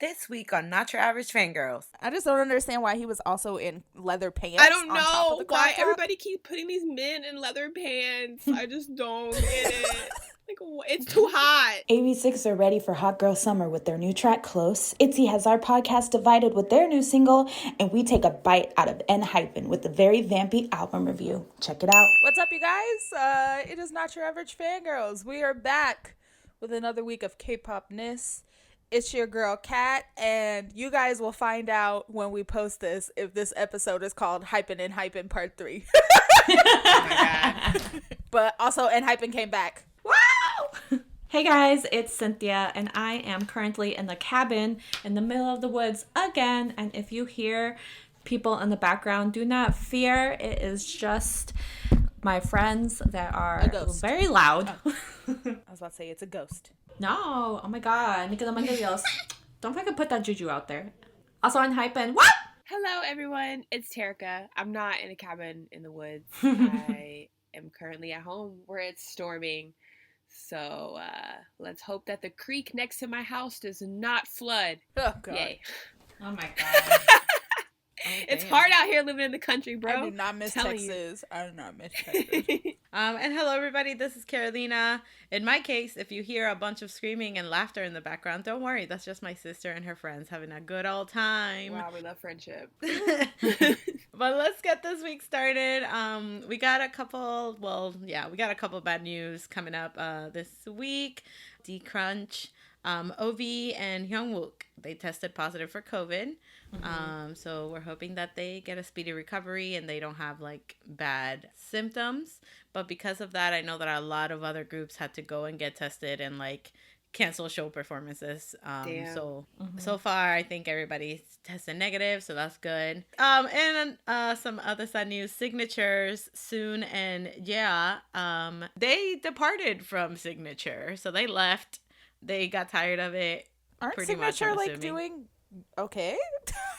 This week on Not Your Average Fangirls. I just don't understand why he was also in leather pants. I don't on top of know the why crop everybody keeps putting these men in leather pants. I just don't get it. Like, it's too hot. AB6 are ready for Hot Girl Summer with their new track, Close. ITZY has our podcast divided with their new single, and we take a bite out of Enhypen with a very vampy album review. Check it out. What's up, you guys? It is Not Your Average Fangirls. We are back with another week of K-pop-ness. It's your girl, Kat, and you guys will find out when we post this if this episode is called Hypen and Hypen Part 3. Oh my God. But also, Enhypen came back. Wow! Hey guys, it's Cynthia, and I am currently in the cabin in the middle of the woods again. And if you hear people in the background, do not fear. It is just my friends that are very loud. Oh. I was about to say it's a ghost. No, oh my God, Nika naman Dios. Don't fucking put that juju out there. Also on Hypen, what? Hello, everyone. It's Terica. I'm not in a cabin in the woods. I am currently at home where it's storming. So let's hope that the creek next to my house does not flood. Oh, God. Yay. Oh my God. It's hard out here living in the country, bro. I do not miss Texas. I do not miss Texas. And hello, everybody. This is Carolina. In my case, if you hear a bunch of screaming and laughter in the background, don't worry. That's just my sister and her friends having a good old time. Wow, we love friendship. But let's get this week started. We got a couple bad news coming up this week. D-Crunch, Ovi, and Hyungwook, they tested positive for COVID. Mm-hmm. So we're hoping that they get a speedy recovery and they don't have like bad symptoms. But because of that, I know that a lot of other groups had to go and get tested and like cancel show performances. So far I think everybody's tested negative, so that's good. And some other sad news. Cignature's Soon and they departed from Cignature, so they left. They got tired of it. Aren't pretty Cignature much, like doing okay?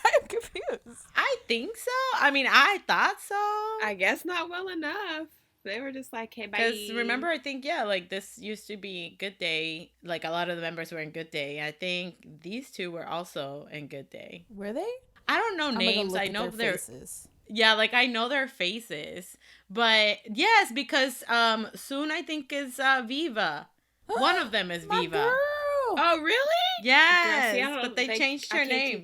I'm confused. I think so. I mean, I thought so. I guess not well enough. They were just like, hey, bye. Because remember, I think, like this used to be Good Day. Like a lot of the members were in Good Day. I think these two were also in Good Day. Were they? I don't know names. I know their faces. Yeah, like I know their faces. But yes, because Soon I think is Viva. One of them is Viva. Girl. Oh, really? Yes, See, but they changed her name.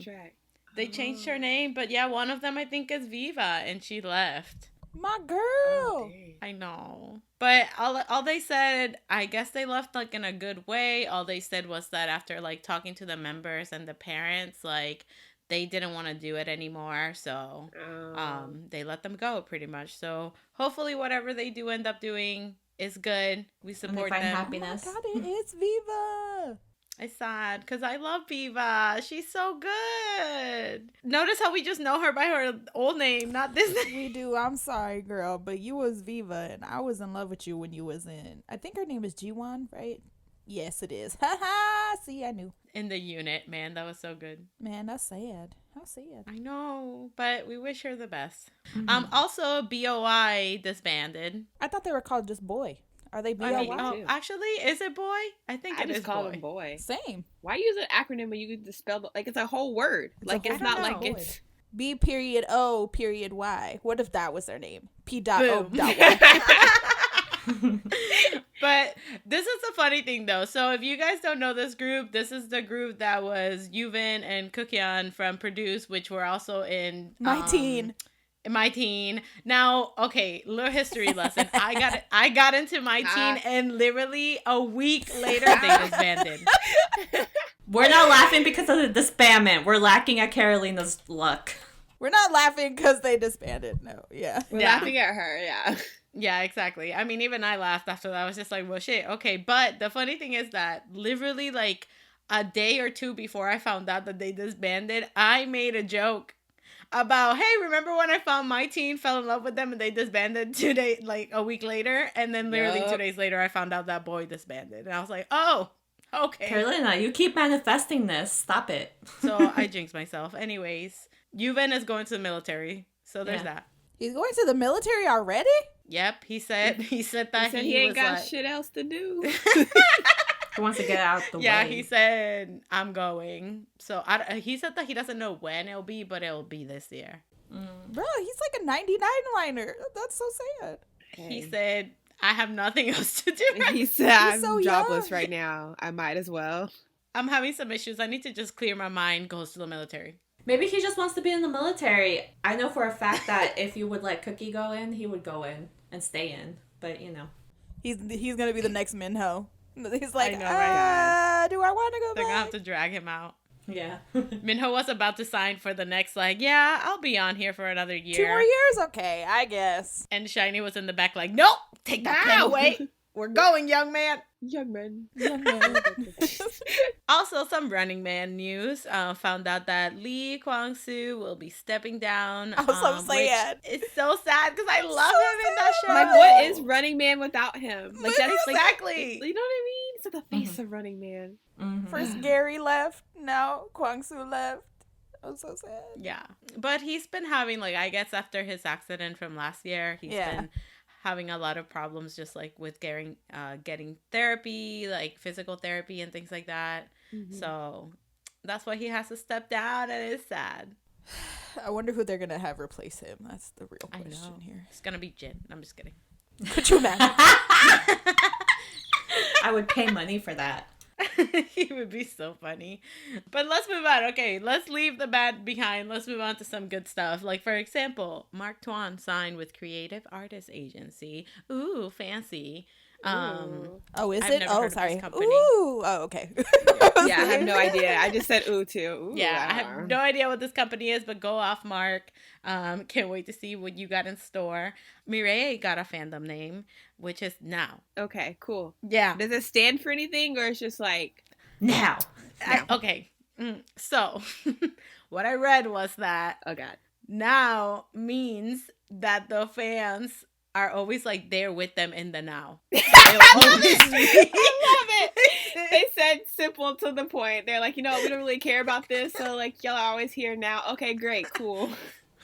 They changed her name, but yeah, one of them I think is Viva, and she left. My girl. Oh, I know. But all they said, I guess they left like in a good way. All they said was that after like talking to the members and the parents, like they didn't want to do it anymore. So they let them go pretty much. So hopefully whatever they do end up doing is good. We support them. Happiness. Oh my God, it is Viva. It's sad because I love Viva. She's so good. Notice how we just know her by her old name, not this name. We do. I'm sorry, girl, but you was Viva, and I was in love with you when you was in. I think her name is Jiwon, right? Yes, it is. Ha ha. See, I knew. In the unit, man, that was so good. Man, that's sad. How sad. I know, but we wish her the best. Also, B.O.Y disbanded. I thought they were called just Boy. Are they B.O.Y? Actually, is it Boy? I think it is call Boy. them Boy. Same. Why use an acronym when you could just spell like it's a whole word? It's not like it's B.O.Y. What if that was their name? P.O.Y. But this is the funny thing though. So if you guys don't know this group, this is the group that was Yuvin and Cookyeon from Produce, which were also in My Teen. Now, okay, little history lesson. I got into My Teen, and literally a week later they disbanded. We're not laughing because of the disbandment. We're laughing at Carolina's luck. We're not laughing because they disbanded. No, yeah. We're laughing at her, yeah. Yeah, exactly. I mean, even I laughed after that. I was just like, well, shit, okay. But the funny thing is that literally like a day or two before I found out that they disbanded, I made a joke about, hey, remember when I found My Teen, fell in love with them, and they disbanded a week later? And then literally 2 days later, I found out that Boy disbanded. And I was like, oh, okay. Carolina, you keep manifesting this. Stop it. So I jinxed myself. Anyways, Yuvin is going to the military. So there's that. He's going to the military already? Yep, he said that he ain't got shit else to do. He wants to get out the Yeah, way. he said, I'm going. So he said that he doesn't know when it'll be, but it'll be this year. Bro, he's like a 99 liner. That's so sad. He said, I have nothing else to do. He said, I'm so jobless young. right now. I might as well. I'm having some issues. I need to just clear my mind, goes to the military. Maybe he just wants to be in the military. I know for a fact that if you would let Cookie go in, he would go in and stay in. But, you know. He's gonna be the next Minho. He's like, I know, right? do I want to go They're back? gonna have to drag him out. Yeah. Minho was about to sign for the next, yeah, I'll be on here for another year. 2 more years? Okay, I guess. And Shiny was in the back like, nope, take that pen away. We're going, young man. Young man. Also, some Running Man news. Found out that Lee Kwang-soo will be stepping down. I'm so sad. It's so sad because I love him in that show. Like, what is Running Man without him? Like, that's Exactly. Like, you know what I mean? It's like the face of Running Man. Mm-hmm. First Gary left, now Kwang-soo left. I'm so sad. Yeah. But he's been having, I guess after his accident from last year, he's been having a lot of problems just with getting therapy, physical therapy and things like that. Mm-hmm. So that's why he has to step down, and it's sad. I wonder who they're gonna have replace him. That's the real question here. It's gonna be Jin. I'm just kidding. Could you imagine? I would pay money for that. He would be so funny. But let's move on. Okay, let's leave the bad behind. Let's move on to some good stuff. For example, Mark Tuan signed with Creative Artists Agency. Ooh, fancy. Oh, is I've it? never Oh, heard of sorry. this company. Ooh. Oh, okay. Yeah, I have no idea. I just said ooh too. Ooh, yeah, I have no idea what this company is, but go off, Mark. Can't wait to see what you got in store. MIRAE got a fandom name, which is Now. Okay, cool. Yeah. Does it stand for anything, or it's just Now. Okay. So, what I read was that oh god, Now means that the fans are always there with them in the now. I love it. They said simple to the point. They're like, we don't really care about this, so y'all are always here now. Okay, great, cool.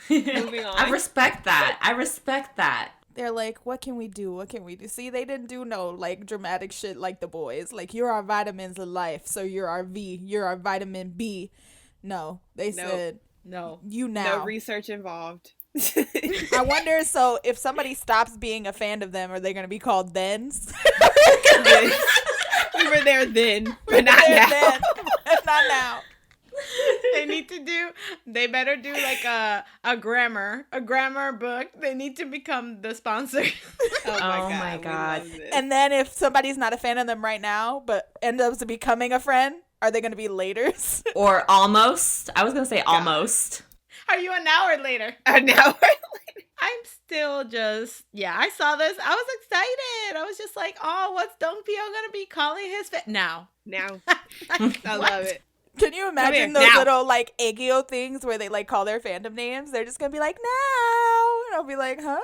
Moving on. I respect that. They're like, what can we do? What can we do? See, they didn't do no dramatic shit like the boys. You're our vitamins of life, so you're our V. You're our vitamin B. No, they said no. You now. No research involved. I wonder, so if somebody stops being a fan of them, are they going to be called Thens? We were there then, but not now. Then, not now. They better do a grammar book. They need to become the sponsor. Oh my god. And then if somebody's not a fan of them right now, but ends up becoming a friend, are they going to be laters? Or almost. I was going to say almost. Are you an hour later? An hour later. I'm still just, I saw this. I was excited. I was just like, oh, what's Dong Pyo going to be calling his Now. I love it. Can you imagine those little aegyo things where they call their fandom names? They're just going to be like, Now. And I'll be like, huh?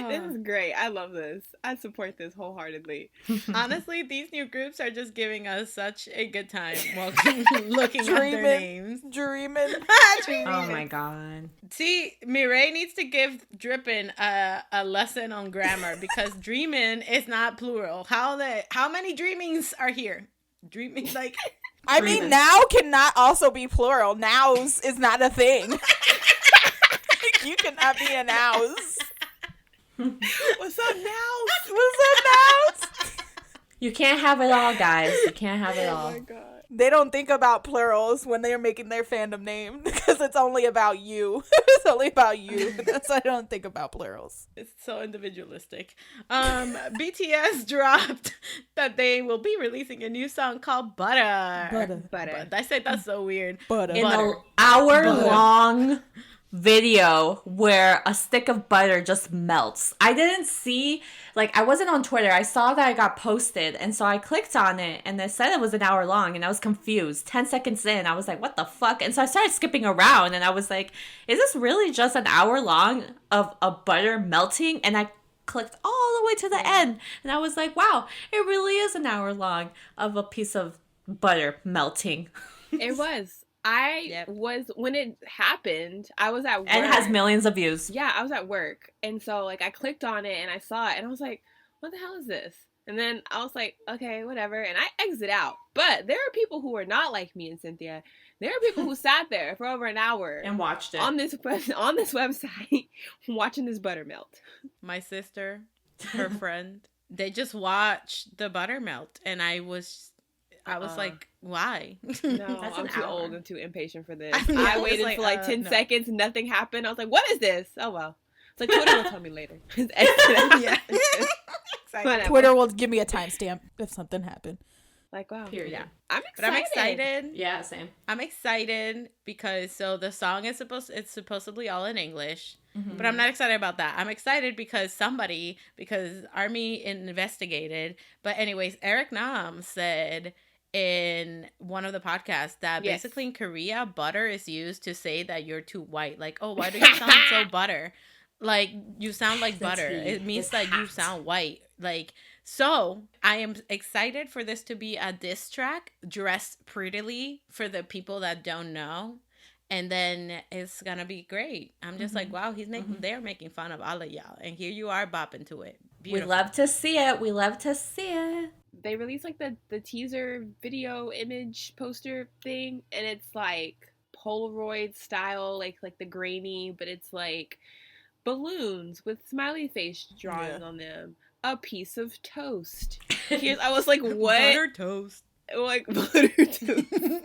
This is great. I love this. I support this wholeheartedly. Honestly, these new groups are just giving us such a good time while looking at their names. Dreaming. Oh my god. See, MIRAE needs to give Drippin a lesson on grammar because dreamin' is not plural. How many dreamings are here? Dreaming I mean, now cannot also be plural. Nows is not a thing. You cannot be a nows. What's up now? You can't have it all, guys. You can't have it all. Oh my god. They don't think about plurals when they're making their fandom name because it's only about you. It's only about you. That's why I don't think about plurals. It's so individualistic. BTS dropped that they will be releasing a new song called Butter. Butter. I said that's so weird. Butter. In an hour-long video where a stick of butter just melts. I didn't see, I wasn't on Twitter. I saw that it got posted, and so I clicked on it, and it said it was an hour long, and I was confused. 10 seconds in, I was like, what the fuck? And so I started skipping around, and I was like, is this really just an hour long of a butter melting? And I clicked all the way to the end, and I was like, wow, it really is an hour long of a piece of butter melting. It was. was, when it happened, I was at work. And it has millions of views. Yeah, I was at work. And so, like, I clicked on it and I saw it and I was like, what the hell is this? And then I was like, okay, whatever. And I exit out. But there are people who are not like me and Cynthia. There are people who sat there for over an hour and watched it on this website watching this butter melt. My sister, her friend, they just watched the butter melt, and I was like, why? No, That's I'm too hour. old and too impatient for this. Yeah, I waited like, for like 10 no. seconds, nothing happened. I was like, what is this? Oh, well. It's like, Twitter will tell me later. Yeah. Whatever. Twitter will give me a timestamp if something happened. Like, wow. Period. Yeah. I'm But I'm excited. Yeah, same. I'm excited because the song is supposedly all in English, but I'm not excited about that. I'm excited because Army investigated. But anyways, Eric Nam said in one of the podcasts that basically in Korea, butter is used to say that you're too white. Like, oh, why do you sound so butter? Like, you sound like butter. It means that you sound white. Like, so I am excited for this to be a diss track dressed prettily for the people that don't know. And then it's gonna be great. I'm just like, wow, they're making fun of all of y'all. And here you are bopping to it. Beautiful. We love to see it. We love to see it. They released like the teaser video image poster thing, and it's like Polaroid style, like the grainy, but it's like balloons with smiley face drawings on them. A piece of toast. I was like, what? Butter toast. Like, butter toast. And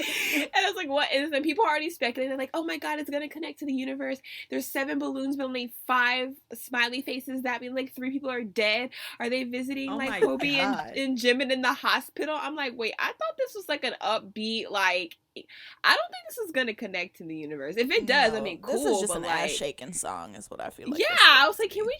I was like, what is this? And people are already speculating. They're like, oh my god, it's gonna connect to the universe. There's 7 balloons, but only 5 smiley faces. That means like 3 people are dead. Are they visiting like Kobe and Jimin in the hospital? I'm like, wait, I thought this was like an upbeat, like, I don't think this is gonna connect to the universe. If it does, I mean, cool. This is just but an like, ass shaking song, is what I feel like. Yeah, I was like, can we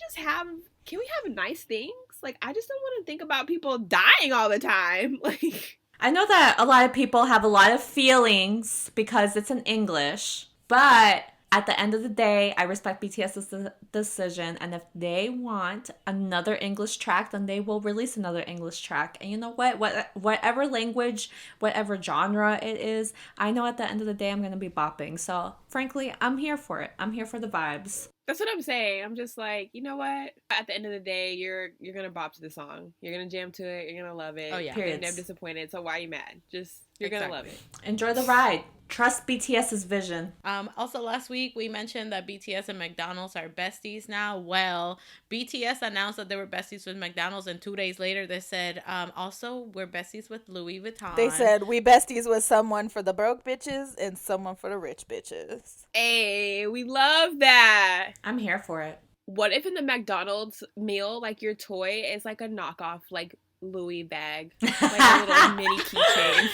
have nice things? Like, I just don't want to think about people dying all the time. Like, I know that a lot of people have a lot of feelings because it's in English, but at the end of the day, I respect BTS's decision, and if they want another English track, then they will release another English track. And you know what? Whatever language, whatever genre it is, I know at the end of the day I'm going to be bopping. So, frankly, I'm here for it. I'm here for the vibes. that's what I'm saying. I'm just like, you know what? At the end of the day, you're gonna bop to the song. You're gonna jam to it. You're gonna love it. Oh yeah. You're never disappointed. So why are you mad? You're gonna love it. Enjoy the ride. Trust BTS's vision. Also, last week we mentioned that BTS and McDonald's are besties now. Well, BTS announced that they were besties with McDonald's, and 2 days later they said, also we're besties with Louis Vuitton. They said we besties with someone for the broke bitches and someone for the rich bitches. Hey, we love that. I'm here for it. What if in the McDonald's meal, like, your toy is like a knockoff, like, Louis bag, like a little mini keychain?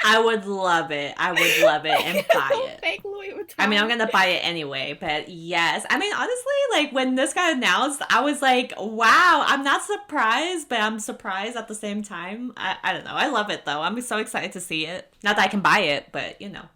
I would love it. I would love it and buy it. Fake Louis Vuitton. I mean, I'm gonna buy it anyway, but yes. I mean, honestly, like, when this got announced, I was like, wow. I'm not surprised, but I'm surprised at the same time. I don't know. I love it, though. I'm so excited to see it. Not that I can buy it, but, you know.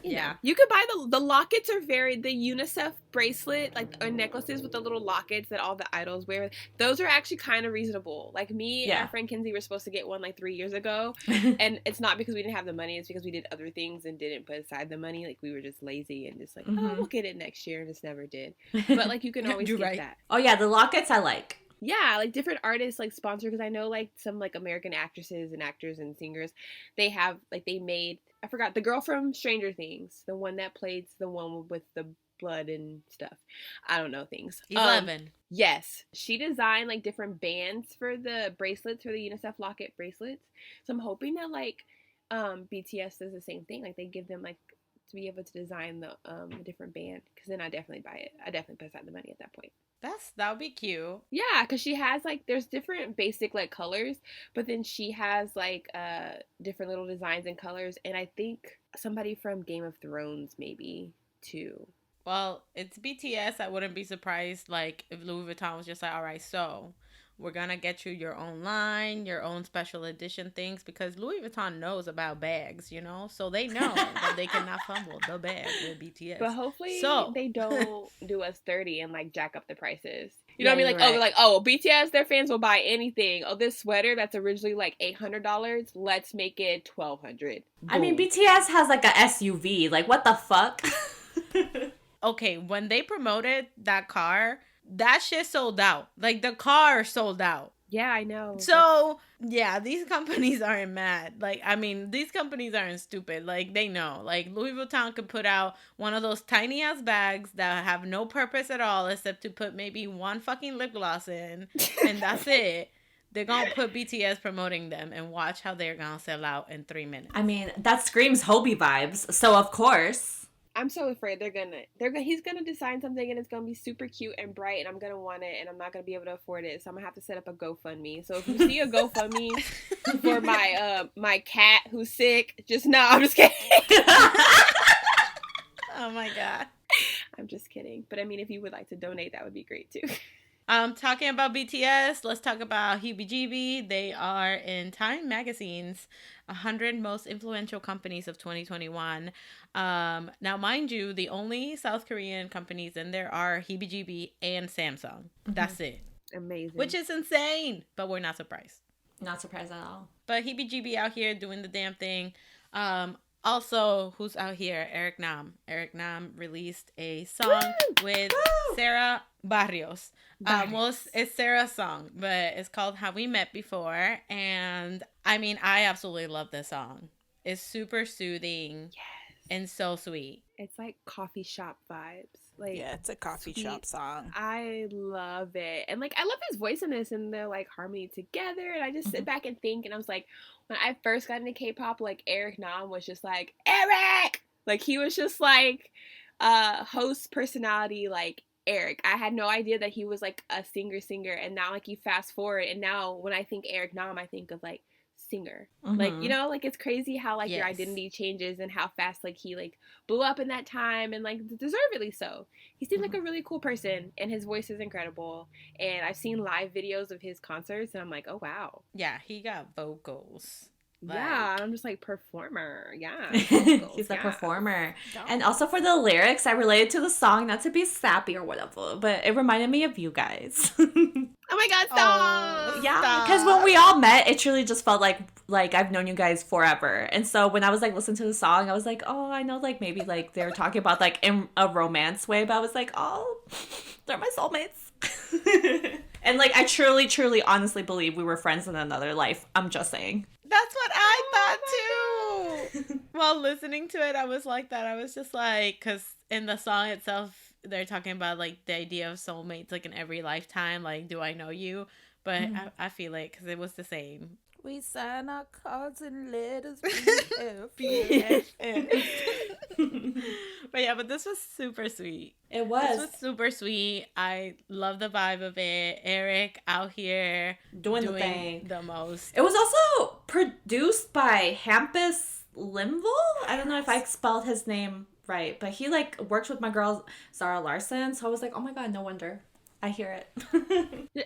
Yeah, you could buy the lockets are the UNICEF bracelet, like, or necklaces with the little lockets that all the idols wear. Those are actually kind of reasonable. Like, me and our friend Kinsey were supposed to get one like 3 years ago, and it's not because we didn't have the money. It's because we did other things and didn't put aside the money. Like, we were just lazy and just like, oh, we'll get it next year, and just never did. But like, you can always get that. Oh yeah, the lockets I like. Yeah, like different artists like sponsor, because I know like some like American actresses and actors and singers, they have like, they made, I forgot, the girl from Stranger Things, the one that plays the one with the blood and stuff. I don't know things. 11. Yes, she designed like different bands for the bracelets, for the UNICEF locket bracelets. So I'm hoping that like BTS does the same thing. Like, they give them like to be able to design the a different band, because then I definitely buy it. I definitely put aside the money at that point. That would be cute. Yeah, because she has like, there's different basic like colors, but then she has like different little designs and colors, and I think somebody from Game of Thrones maybe too. Well, it's BTS. I wouldn't be surprised like if Louis Vuitton was just like, all right, so we're gonna get you your own line, your own special edition things, because Louis Vuitton knows about bags, you know, so they know that they cannot fumble the bag with BTS. But hopefully they don't do us 30 and like jack up the prices. You know what I mean? Like, right. they're like, oh, BTS, their fans will buy anything. Oh, this sweater that's originally like $800, let's make it $1,200. I mean, BTS has like a SUV. Like, what the fuck? Okay, when they promoted that car, that shit sold out. Like, the car sold out. Yeah, I know. So, yeah, these companies aren't mad. Like, I mean, these companies aren't stupid. Like, they know. Like, Louis Vuitton could put out one of those tiny-ass bags that have no purpose at all except to put maybe one fucking lip gloss in, and that's it. They're going to put BTS promoting them and watch how they're going to sell out in 3 minutes. I mean, that screams Hobie vibes. So, of course. I'm so afraid he's gonna design something and it's gonna be super cute and bright and I'm gonna want it and I'm not gonna be able to afford it, so I'm gonna have to set up a GoFundMe. So if you see a GoFundMe for my cat who's sick, just no, I'm just kidding. Oh my god. I'm just kidding. But I mean, if you would like to donate, that would be great too. Talking about BTS, let's talk about Heebie-Jeebie. They are in Time Magazine's 100 Most Influential Companies of 2021. Now, mind you, the only South Korean companies in there are Heebie-Jeebie and Samsung. Mm-hmm. That's it. Amazing. Which is insane, but we're not surprised. Not surprised at all. But Heebie-Jeebie out here doing the damn thing. Also, who's out here? Eric Nam. Eric Nam released a song with Sarah Barrios. Well, it's Sarah's song, but it's called How We Met Before. And I mean, I absolutely love this song. It's super soothing and so sweet. It's like coffee shop vibes. Like, yeah, it's a coffee shop song. I love it. And like, I love his voice in this and the like harmony together. And I just sit back and think, and I was like, when I first got into K-pop, like Eric Nam was just like, Eric! Like, he was just like host personality, like Eric. I had no idea that he was like a singer. And now like you fast forward and now when I think Eric Nam, I think of like singer. Mm-hmm. Like, you know, like it's crazy how like your identity changes and how fast like he like blew up in that time, and like deservedly so. He seems like a really cool person and his voice is incredible, and I've seen live videos of his concerts and I'm like, oh wow. Yeah, he got vocals. Like, yeah, I'm just like performer. Yeah, he's a performer. And also for the lyrics, I related to the song, not to be sappy or whatever, but it reminded me of you guys. Oh my god, stop! Yeah, because when we all met, it truly just felt like I've known you guys forever. And so when I was like listening to the song, I was like, oh, I know like maybe like they were talking about like in a romance way, but I was like, oh, they're my soulmates. And like I truly honestly believe we were friends in another life. I'm just saying. That's what I thought too. While listening to it, I was like that. I was just like, because in the song itself, they're talking about like the idea of soulmates, like in every lifetime. Like, do I know you? But I feel it because it was the same. We sign our cards and letters. But yeah, but this was super sweet. It was. This was super sweet. I love the vibe of it. Eric out here doing the thing the most. It was also produced by Hampus Limval. I don't know if I spelled his name right, but he like works with my girl Zara Larson. So I was like, oh my god, no wonder. I hear it.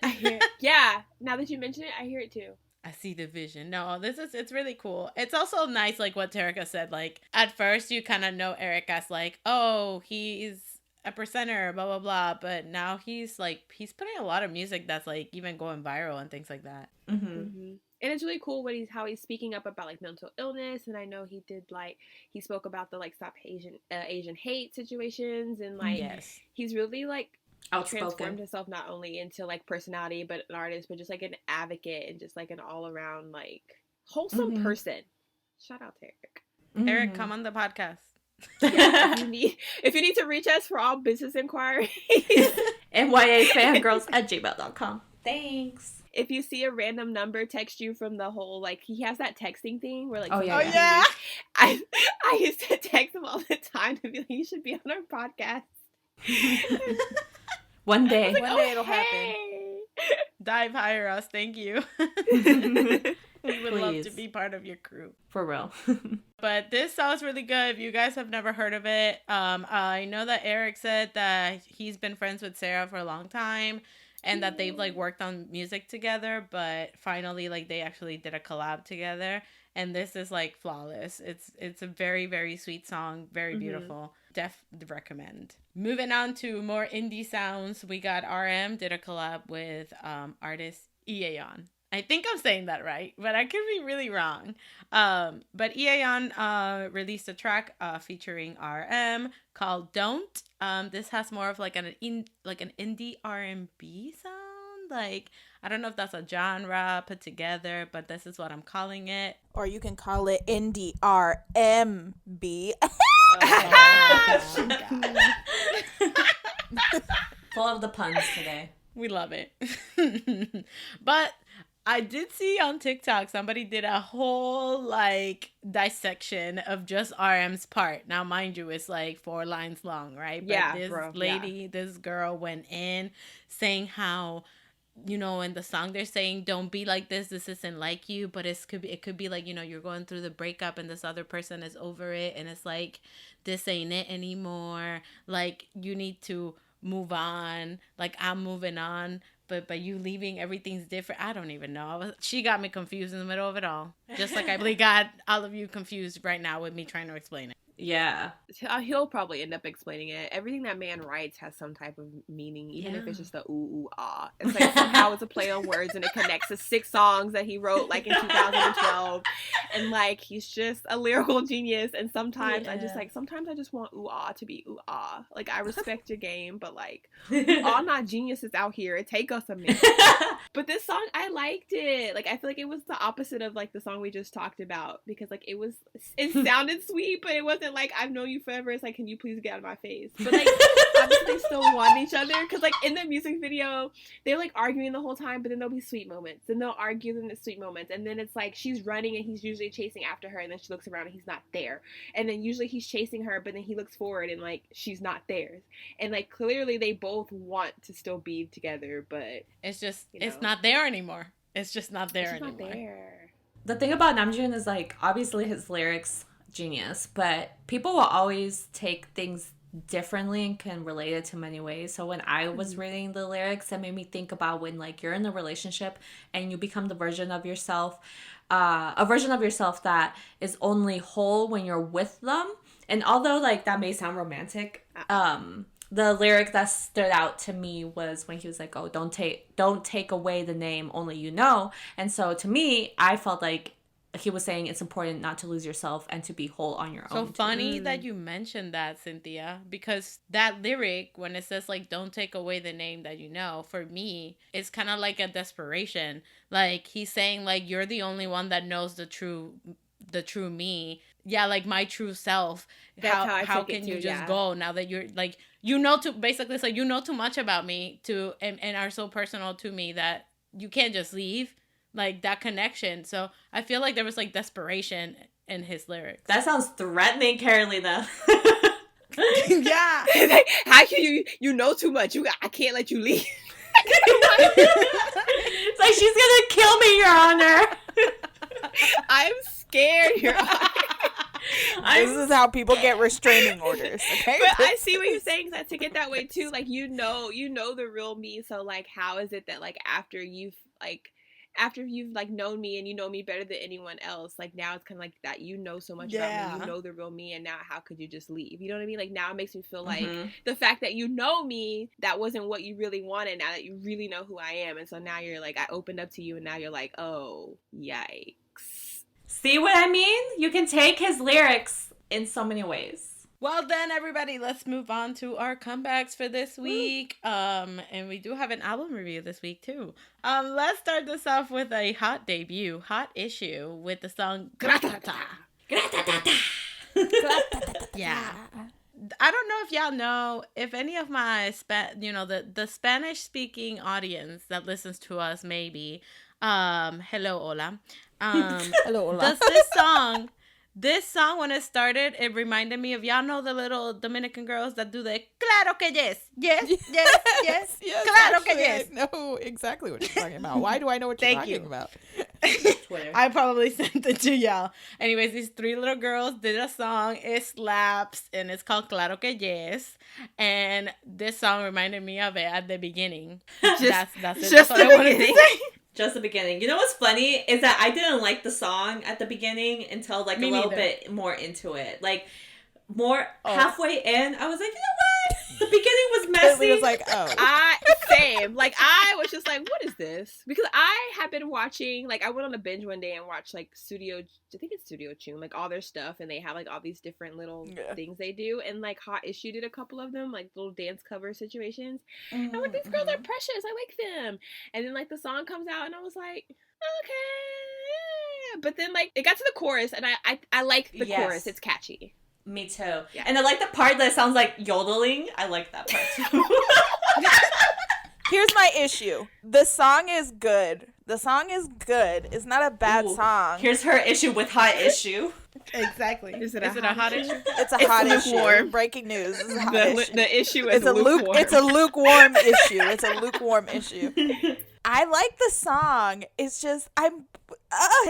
I hear it. Yeah, now that you mention it, I hear it too. I see the vision. No, it's really cool. It's also nice, like what Terika said, like at first you kind of know Eric as like, oh, he's a presenter, blah, blah, blah. But now he's putting a lot of music that's like even going viral and things like that. Mm-hmm. Mm-hmm. And it's really cool how he's speaking up about like mental illness. And I know he spoke about the like Stop Asian hate situations. And like, he's really like, outspoken. Transformed himself not only into like personality but an artist, but just like an advocate and just like an all around like wholesome person. Shout out to Eric. Mm-hmm. Eric, come on the podcast. Yeah, if you need to reach us for all business inquiries, NYAFangirls@gmail.com. Thanks. If you see a random number text you from the whole like he has that texting thing where like I used to text him all the time to be like, you should be on our podcast. One day. Like, one day it'll happen. Dive hire us. Thank you. We would love to be part of your crew. For real. But this sounds really good. If you guys have never heard of it, I know that Eric said that he's been friends with Sarah for a long time. and that they've like worked on music together, but finally like they actually did a collab together, and this is like flawless. It's a very, very sweet song, very beautiful. Def recommend. Moving on to more indie sounds, we got RM did a collab with artist eAeon. I think I'm saying that right, but I could be really wrong. But eAeon released a track featuring RM called "Don't." This has more of like an indie R&B sound. Like, I don't know if that's a genre put together, but this is what I'm calling it. Or you can call it indie R&B. Full of the puns today. We love it. But I did see on TikTok somebody did a whole like dissection of just RM's part. Now, mind you, it's like 4 lines long, right? But this girl went in saying how, you know, in the song they're saying, don't be like this isn't like you, but it could be like, you know, you're going through the breakup and this other person is over it, and it's like, this ain't it anymore, like you need to move on, like I'm moving on, but you leaving, everything's different. I don't even know. She got me confused in the middle of it all, just like I believe got all of you confused right now with me trying to explain it. Yeah. He'll probably end up explaining it. Everything that man writes has some type of meaning, even if it's just a ooh, ooh, ah. It's like somehow it's a play on words, and it connects to 6 songs that he wrote like in 2012. And like, he's just a lyrical genius. And sometimes sometimes I just want ooh, ah to be ooh, ah. Like, I respect your game, but like, all not geniuses out here. It take us a minute. But this song, I liked it. Like, I feel like it was the opposite of like the song we just talked about, because like it sounded sweet, but it wasn't like I've known you forever. It's like, can you please get out of my face? But like, obviously they still want each other, because like in the music video they're like arguing the whole time, but then there'll be sweet moments, and they'll argue, then there's sweet moments, and then it's like she's running and he's usually chasing after her, and then she looks around and he's not there, and then usually he's chasing her, but then he looks forward and like she's not there, and like clearly they both want to still be together, but it's just it's not there anymore. It's just not there anymore. Not there. The thing about Namjoon is like, obviously his lyrics, genius, but people will always take things differently and can relate it to many ways. So when I was reading the lyrics, it made me think about when like you're in a relationship and you become the version of yourself, a version of yourself that is only whole when you're with them. And although like that may sound romantic, the lyric that stood out to me was when he was like, oh, don't take away the name only you know. And so to me, I felt like he was saying it's important not to lose yourself and to be whole on your own. So funny that you mentioned that, Cynthia, because that lyric, when it says like, don't take away the name that you know, for me, it's kind of like a desperation. Like, he's saying like, you're the only one that knows the true me. Yeah, like my true self. How can you just go now that you're like, you know, basically it's like, you know too much about me and are so personal to me that you can't just leave. Like, that connection. So I feel like there was like desperation in his lyrics. That sounds threatening, Carolina. Yeah. Like, how can you know too much? I can't let you leave. It's like, she's gonna kill me, Your Honor. I'm scared, Your Honor. This is how people get restraining orders, okay? But I see what you're saying, that to get that way too, like, you know the real me. So like, how is it that like after you've like known me and you know me better than anyone else, like now it's kind of like that, you know so much about me, you know the real me, and now how could you just leave? You know what I mean? Like, now it makes me feel like the fact that you know me, that wasn't what you really wanted, now that you really know who I am, and so now you're like, I opened up to you, and now you're like, oh, yikes. See what I mean? You can take his lyrics in so many ways. Well then, everybody, let's move on to our comebacks for this week. And we do have an album review this week too. Let's start this off with a hot issue with the song GRATATA. Yeah. I don't know if y'all know, if any of my the Spanish speaking audience that listens to us, maybe hello, hola. Hello, hola. Does this song, when it started, it reminded me of, y'all know the little Dominican girls that do the claro que yes, yes, yes, yes, claro que yes. I know exactly what you're talking about. Why do I know what you're talking about? Twitter. I probably sent it to y'all. Anyways, these 3 little girls did a song. It slaps, and it's called Claro que Yes. And this song reminded me of it at the beginning. That's it. Just That's all the I wanted to beginning. say. Just the beginning. You know what's funny is that I didn't like the song at the beginning until like Me a little neither. bit more into it. Like halfway in, I was like, you know what? The beginning was messy. It was like, oh. Same. Like, I was just like, what is this? Because I have been watching, like, I went on a binge one day and watched, like, I think it's Studio Tune, like, all their stuff, and they have, like, all these different little things they do, and, like, Hot Issue did a couple of them, like, little dance cover situations. I'm like, these girls are precious. I like them. And then, like, the song comes out, and I was like, okay. But then, like, it got to the chorus, and I like the chorus. It's catchy. Me too. Yeah. And I like the part that sounds like yodeling. I like that part too. Here's my issue. The song is good. It's not a bad song. Here's her issue with Hot Issue. Exactly. Is it a hot issue? It's a hot lukewarm. issue. Breaking news. This is a hot issue. The issue is It's a lukewarm issue. It's a lukewarm issue. I like the song. It's just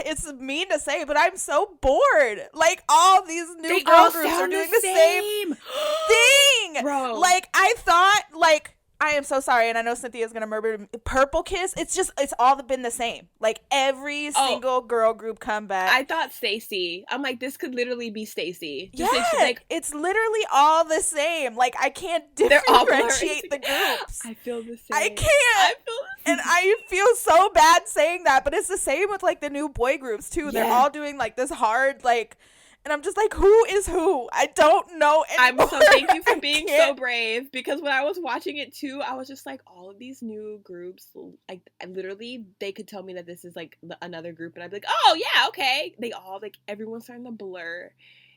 it's mean to say, but I'm so bored. Like, all these new girl groups are doing the same thing. Bro. Like, I thought, like, I am so sorry, and I know Cynthia's gonna murder me. Purple Kiss, it's all been the same. Like, every single girl group comeback. I thought Stacy. I'm like, this could literally be Stacy. Yeah, like, it's literally all the same. Like, I can't they're all differentiate the groups. I feel the same. I can't. And I feel so bad saying that, but it's the same with, like, the new boy groups, too. They're all doing, like, this hard, like, and I'm just like, who is who? I don't know anymore. I'm so thank you for being so brave, because when I was watching it, too, I was just like, all of these new groups, like, literally, they could tell me that this is, like, another group, and I'd be like, oh, yeah, okay. They all, like, everyone's starting to blur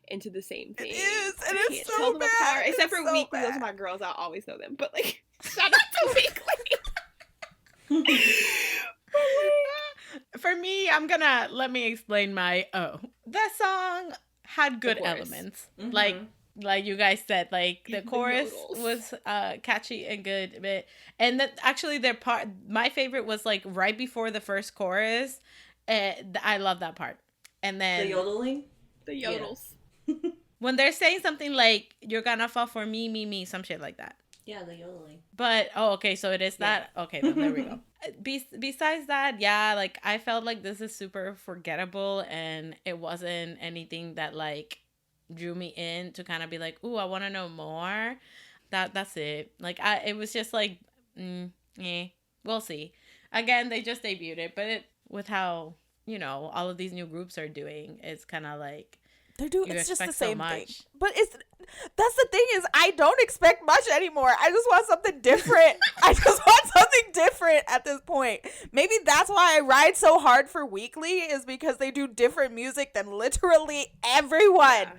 into the same thing. It is, and I it's can't so tell them bad. apart. Except It's for so Weekly, those bad. are my girls. I'll always know them. But, like, shout out to Weekly. For me, let me explain my that song had good elements. Like you guys said, like the chorus was catchy and good, but and that actually their part, my favorite was like right before the first chorus. I love that part. And then The yodeling? The yodels. when they're saying something like "you're gonna fall for me," some shit like that. Yeah, the yodeling. But okay, so it is that. Okay, then there we go. Besides that, yeah, like I felt like this is super forgettable, and it wasn't anything that like drew me in to kind of be like, ooh, I want to know more. That's it. Like it was just like, we'll see. Again, they just debuted it, but with how all of these new groups are doing, it's kind of like They're doing it's just the same thing. much. But that's the thing is I don't expect much anymore. I just want something different. I just want something different at this point. Maybe that's why I ride so hard for Weekly, is because they do different music than literally everyone. Yeah.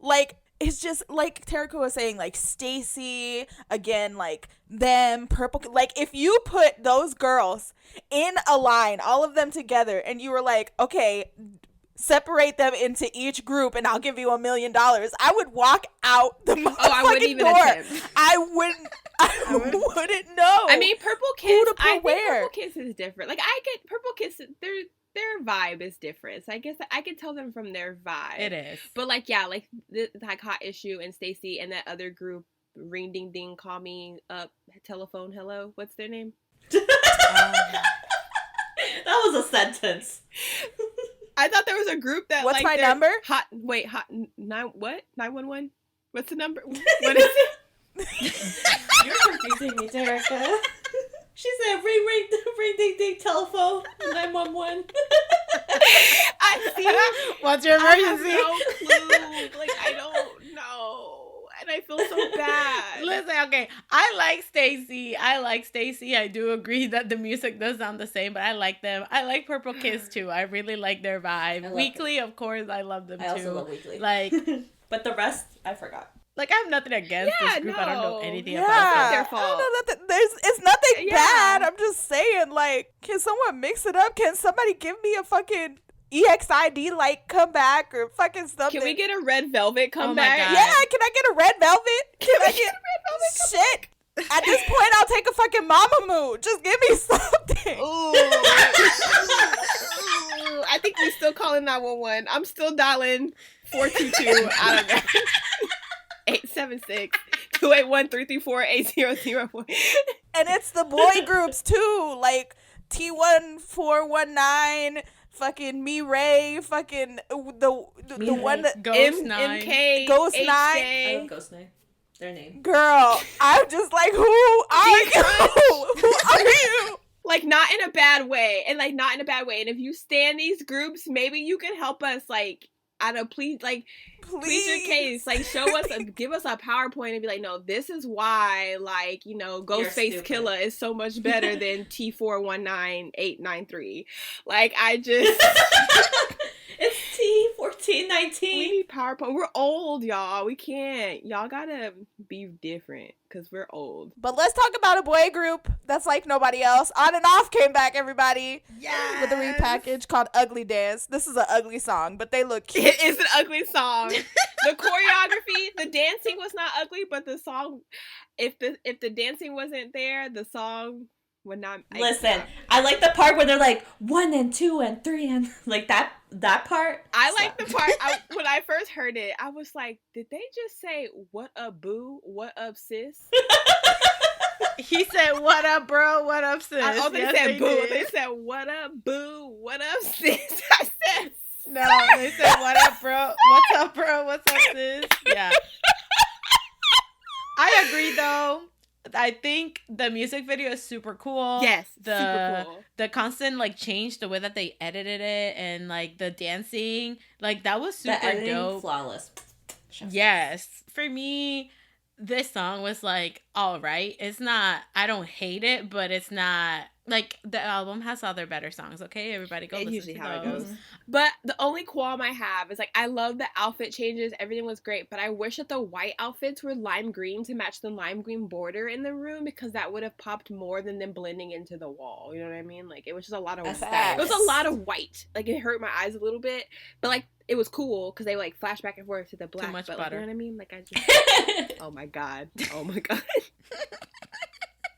Like, it's just like Terika was saying, like Stacy, again, like them, Purple, like if you put those girls in a line, all of them together, and you were like, okay, separate them into each group and I'll give you $1 million, I would walk out the motherfucking door. I wouldn't know. I mean, Purple Kiss, I think where. Purple Kiss is different. Like, I get Purple Kiss, their vibe is different. So I guess I can tell them from their vibe. It is. But like, yeah, like Hot Issue and Stacy and that other group, Ring Ding Ding, Call Me Up, Telephone Hello. What's their name? That was a sentence. I thought there was a group that What's like my number? Hot 911? What's the number? What is it? You're confusing me, Terika. She said ring ding ding telephone 911. I see. What's your emergency? I have no clue. Like, I don't know. And I feel so bad. Listen, okay. I like Stacy. I do agree that the music does sound the same, but I like them. I like Purple Kiss too. I really like their vibe. Weekly, of course, I love them too. I also love Weekly. Like, but the rest, I forgot. Like, I have nothing against this group. I don't know anything about It's not them. their fault. I don't know it's nothing bad. I'm just saying, like, can someone mix it up? Can somebody give me a fucking EXID like comeback or fucking something? Can we get a Red Velvet comeback? God. Yeah, can I get a Red Velvet? Can I get Red Velvet? Shit. At this point, I'll take a fucking Mama Moo. Just give me something. Ooh. think we still calling 911. I'm still dialing 422. I don't know. 876-281-334-8001. And it's the boy groups too, like T1419, fucking MIRAE, fucking the one that Ghost 9. MK, Ghost 9. I love Ghost 9. Their name. Girl, I'm just like, who are you? Who are you? Like, not in a bad way. And, like, not in a bad way. And if you stand these groups, maybe you can help us, like, I don't know, please your case. Like, show us, give us a PowerPoint and be like, no, this is why, like, you know, Ghostface Killer is so much better than T419893. Like, I just... It's T1419. We need PowerPoint. We're old, y'all. We can't. Y'all gotta be different because we're old. But let's talk about a boy group that's like nobody else. On and Off came back, everybody. Yeah. With a repackage called Ugly Dance. This is an ugly song, but they look cute. It is an ugly song. The choreography, the dancing was not ugly, but the song, if the dancing wasn't there, the song would not. Listen, I like the part where they're like 1 and 2 and 3 and like that part. I like the part when I first heard it. I was like, did they just say "What up, boo? What up, sis"? He said, "What up, bro? What up, sis?" Oh, they yes, said "boo." Did. They said, "What up, boo? What up, sis?" I said, no. They said, "What up, bro? What's up, bro? What's up, sis?" Yeah. I agree, though. I think the music video is super cool. Yes, super cool. The constant like change, the way that they edited it, and like the dancing, like that was super dope. Flawless. Yes, for me, this song was like all right. It's not. I don't hate it, but it's not. Like, the album has other better songs, okay? Everybody go listen to how those. it goes. But the only qualm I have is, like, I love the outfit changes. Everything was great. But I wish that the white outfits were lime green to match the lime green border in the room, because that would have popped more than them blending into the wall. You know what I mean? Like, it was just a lot of white. It was a lot of white. Like, it hurt my eyes a little bit. But, like, it was cool because they, like, flash back and forth to the black. Too much but, butter. Like, you know what I mean? Like, I just... Oh, my God. Oh, my God.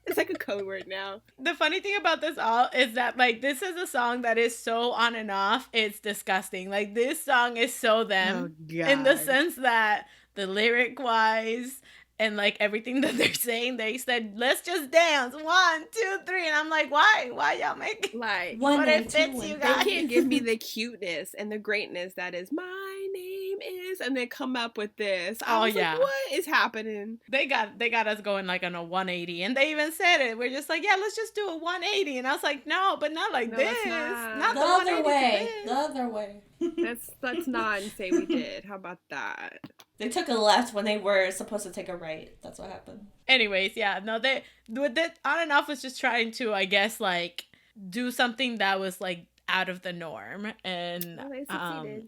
It's like a code word now. The funny thing about this all is that, like, this is a song that is so on and off, it's disgusting. Like, this song is so them in the sense that the lyric wise and like everything that they're saying, they said, let's just dance 1, 2, 3, and I'm like, why y'all make like 1 and 2? You guys? They can't give me the cuteness and the greatness that is my name is, and then come up with this. I was like, what is happening? They got us going like on a 180, and they even said it. We're just like, yeah, let's just do a 180, and I was like, no, but not like this, not the other way, the other way. Let's not say we did. How about that? They took a left when they were supposed to take a right. That's what happened. Anyways, yeah, no, they with it on and off was just trying to, I guess, like do something that was like out of the norm, and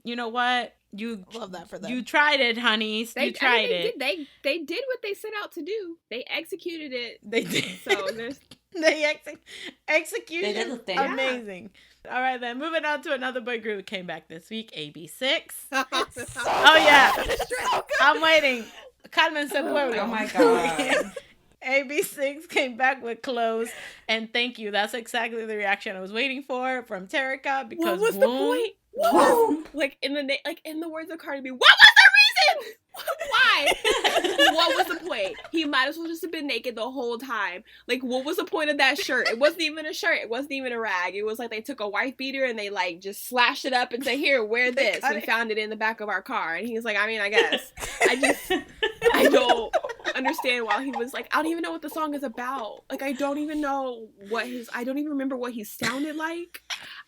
you know what? You love that for them. You tried it, honeys. You tried it. They did what they set out to do. They executed it. They did. So there's execution. They did the thing. Amazing. Yeah. All right, then moving on to another boy group who came back this week, AB6. Oh yeah, I'm waiting. Carmen se pueblo. Oh my god. AB6 came back with Clothes, and thank you. That's exactly the reaction I was waiting for from Terica. Because what was the point? Like in the words of Cardi B, what was the reason? Why? What was the point? He might as well just have been naked the whole time. Like, what was the point of that shirt? It wasn't even a shirt. It wasn't even a rag. It was like they took a wife beater and they like just slashed it up and said, "Here, wear this." We found it in the back of our car, and he was like, "I mean, I guess." I don't understand why he was like, I don't even know what the song is about. Like, I don't even know I don't even remember what he sounded like.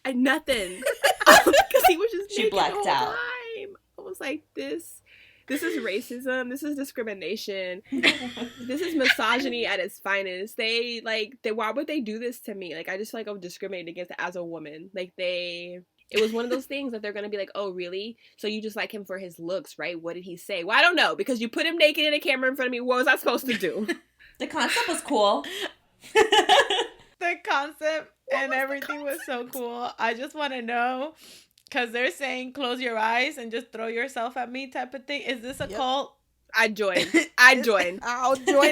Nothing. Because he was just naked blacked the whole out. time. I was like, this is racism. This is discrimination. This is misogyny at its finest. Why would they do this to me? Like, I just feel like I'm discriminated against as a woman. Like, it was one of those things that they're going to be like, oh, really? So you just like him for his looks, right? What did he say? Well, I don't know, because you put him naked in a camera in front of me. What was I supposed to do? The concept was cool. The concept and everything was so cool. I just want to know, because they're saying close your eyes and just throw yourself at me type of thing. Is this a cult? I'll join. I'll join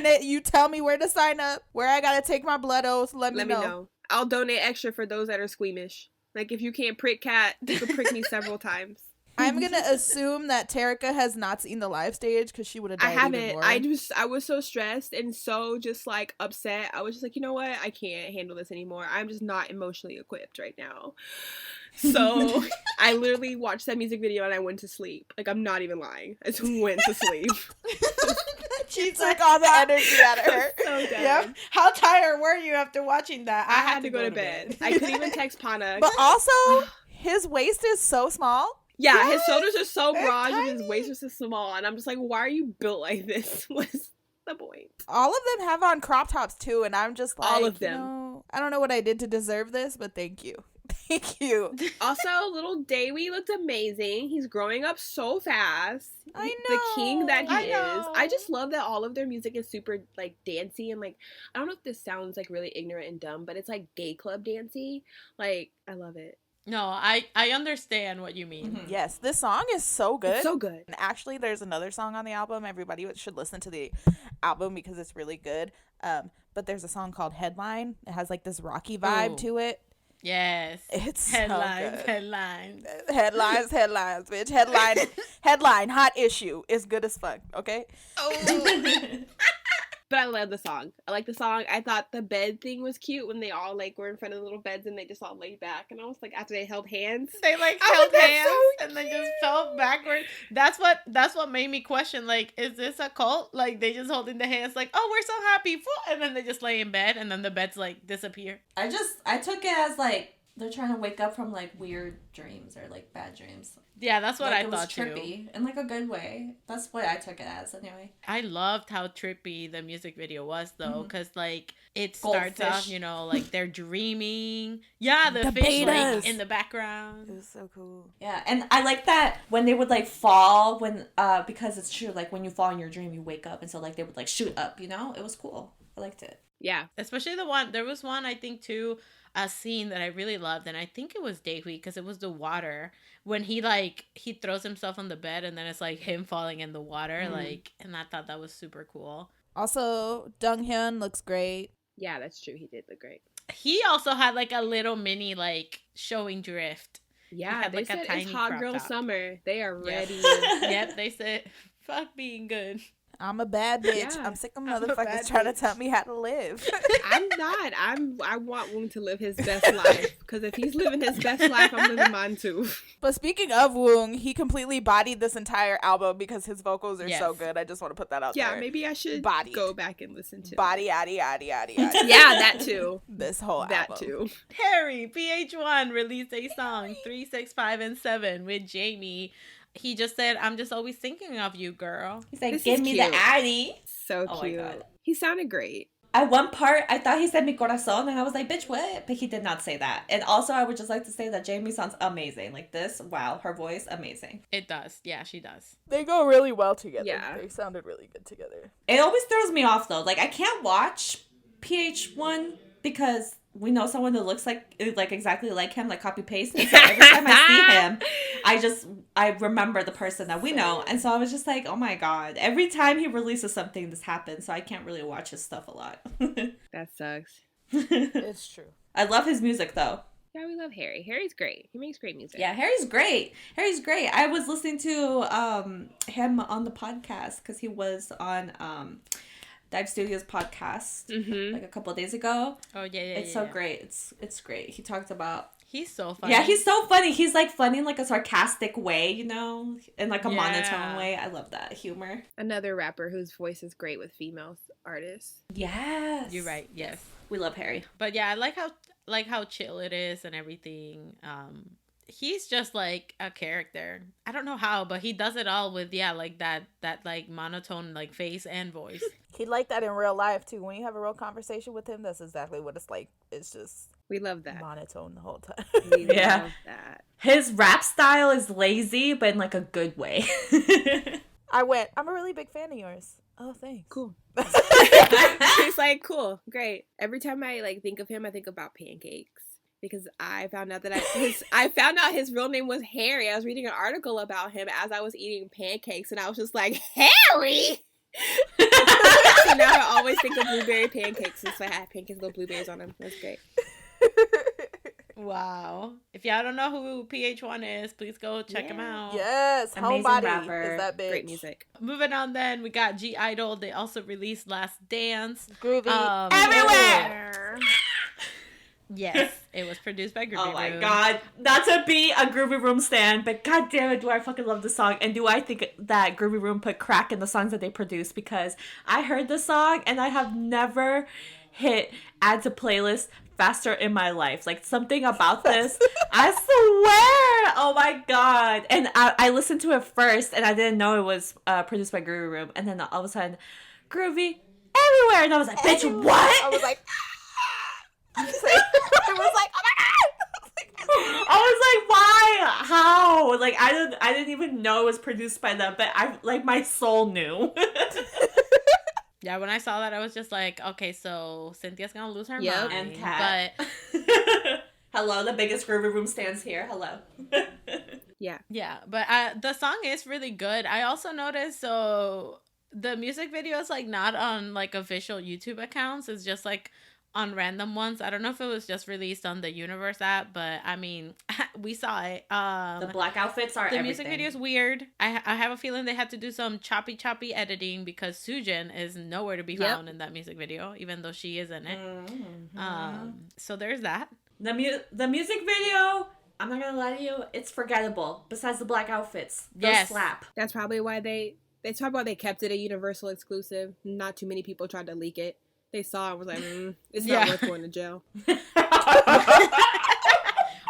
it. You tell me where to sign up, where I got to take my blood oath. Let me know. I'll donate extra for those that are squeamish. Like, if you can't prick Kat, you can prick me several times. I'm gonna assume that Terica has not seen the live stage because she would have died. I haven't. Even more. I was so stressed and so just like upset. I was just like, you know what? I can't handle this anymore. I'm just not emotionally equipped right now. So I literally watched that music video and I went to sleep. Like, I'm not even lying. I just went to sleep. She took all the energy out of her. So dead. Yep. How tired were you after watching that? I had to go to bed. I couldn't even text Pana. But also, his waist is so small. Yeah, Yes, his shoulders are so they're broad and his tiny. waist is so small. And I'm just like, why are you built like this? What's the point? All of them have on crop tops too, and I'm just like, All of them. You know, I don't know what I did to deserve this, but thank you. Thank you. Also, little Daewee looked amazing. He's growing up so fast. I The know. king that he I is. know. I just love that all of their music is super, like, dancey and, like, I don't know if this sounds, like, really ignorant and dumb, but it's, like, gay club dancey. Like, I love it. No, I understand what you mean. Yes, this song is so good. It's so good. And actually, there's another song on the album. Everybody should listen to the album because it's really good. But there's a song called Headline. It has like this rocky vibe Ooh. to it. Yes. It's Headlines, so good. headlines. Headlines, bitch. Headline, hot issue. It's good as fuck, okay? But I love the song. I like the song. I thought the bed thing was cute when they all, like, were in front of the little beds and they just all laid back. And I was like, after they held hands. They like I was held like, hands so and they just fell backward. That's what made me question, like, is this a cult? Like, they just holding the hands like, oh, we're so happy, and then they just lay in bed and then the beds like disappear. I took it as like they're trying to wake up from like weird dreams or like bad dreams. Yeah, that's what like, I it was thought trippy too. in like a good way. That's what I took it as anyway. I loved how trippy the music video was though, because like it Goldfish. starts off, you know, like they're dreaming. Yeah, the fish betas. like in the background. It was so cool. Yeah, and I like that when they would like fall when because it's true, like when you fall in your dream you wake up, and so like they would like shoot up, you know? It was cool. I liked it. Yeah. Especially there was one I think too, a scene that I really loved, and I think it was Daewee because it was the water when he throws himself on the bed and then it's like him falling in the water, like, and I thought that was super cool. Also, Donghyun looks great. Yeah, that's true. He did look great. He also had like a little mini like showing drift. Yeah, had, they like, a said tiny it's hot crop girl top. summer. They are ready. Yep, they said fuck being good. I'm a bad bitch. Yeah, I'm sick of I'm a motherfuckers bad trying to bitch. tell me how to live. I'm not. I want Woong to live his best life. Because if he's living his best life, I'm living mine too. But speaking of Woong, he completely bodied this entire album because his vocals are so Yes. good. I just want to put that out Yeah, there. maybe I should Bodied. go back and listen to Body, yaddy, yaddy, yaddy, yaddy. Yeah, that too. This whole That album. too. Harry, PH1 released a song 3, 6, 5, and 7 with Jamie. He just said, I'm just always thinking of you, girl. He's like, This give is me cute. the Addy. So Oh my cute. God. He sounded great. At one part, I thought he said mi corazón, and I was like, bitch, what? But he did not say that. And also, I would just like to say that Jamie sounds amazing. Like this, wow, her voice, amazing. It does. Yeah, she does. They go really well together. Yeah. They sounded really good together. It always throws me off, though. Like, I can't watch PH1 because we know someone who looks like exactly like him, like copy paste. And so every time I see him, I remember the person that we know. And so I was just like, oh my God. Every time he releases something, this happens. So I can't really watch his stuff a lot. That sucks. It's true. I love his music, though. Yeah, we love Harry. Harry's great. He makes great music. Yeah, Harry's great. Harry's great. I was listening to him on the podcast because he was on Dive Studios podcast like a couple of days ago. Oh, yeah. It's so great. It's great. He talked about He's so funny. yeah, he's so funny. He's like funny in like a sarcastic way, you know, in like a monotone way. I love that humor. Another rapper whose voice is great with female artists. Yes, You're right. Yes. We love Harry. But yeah, I like how chill it is and everything. He's just like a character. I don't know how, but he does it all with like that like monotone like face and voice. He'd like that in real life too. When you have a real conversation with him, that's exactly what it's like. It's just We love that. monotone the whole time. We Yeah. love that. His rap style is lazy, but in like a good way. I'm a really big fan of yours. Oh, thanks. Cool. He's like, cool, great. Every time I like think of him, I think about pancakes. Because I found out that I found out his real name was Harry. I was reading an article about him as I was eating pancakes, and I was just like, Harry. So now I always think of blueberry pancakes. Since I had pancakes with blueberries on them. That's great. Wow. If y'all don't know who PH1 is, please go check him out. Yes, Amazing Homebody rapper. is that bitch. Great music. Moving on then, we got G-Idle. They also released Last Dance. Groovy. Everywhere! Yes, it was produced by Groovy Room. Oh my god. Not to be a Groovy Room stan, but god damn it, do I fucking love the song. And do I think that Groovy Room put crack in the songs that they produce, because I heard the song and I have never hit add to playlist faster in my life. Like, something about this, I swear. Oh my god. And I listened to it first and I didn't know it was produced by Groovy Room, and then all of a sudden, Groovy everywhere, and I was like, bitch, what? I was like, I was like, oh my god. I was like, why? How? Like, I didn't even know it was produced by them, but my soul knew. Yeah, when I saw that, I was just like, okay, so Cynthia's gonna lose her Yep. mind. And Kat. But Hello, the biggest Groovy Room stands here. Hello. Yeah. yeah, but the song is really good. I also noticed, so the music video is like not on like official YouTube accounts. It's just like on random ones. I don't know if it was just released on the Universe app, but I mean, we saw it. The black outfits are the everything. music video is weird. I have a feeling they had to do some choppy editing, because Sujin is nowhere to be found in that music video, even though she is in it. Mm-hmm. So there's that. The music video, I'm not gonna lie to you, it's forgettable. Besides the black outfits, those Yes. slap. That's probably why they kept it a Universal exclusive. Not too many people tried to leak it. They saw it and was like, it's not worth going to jail.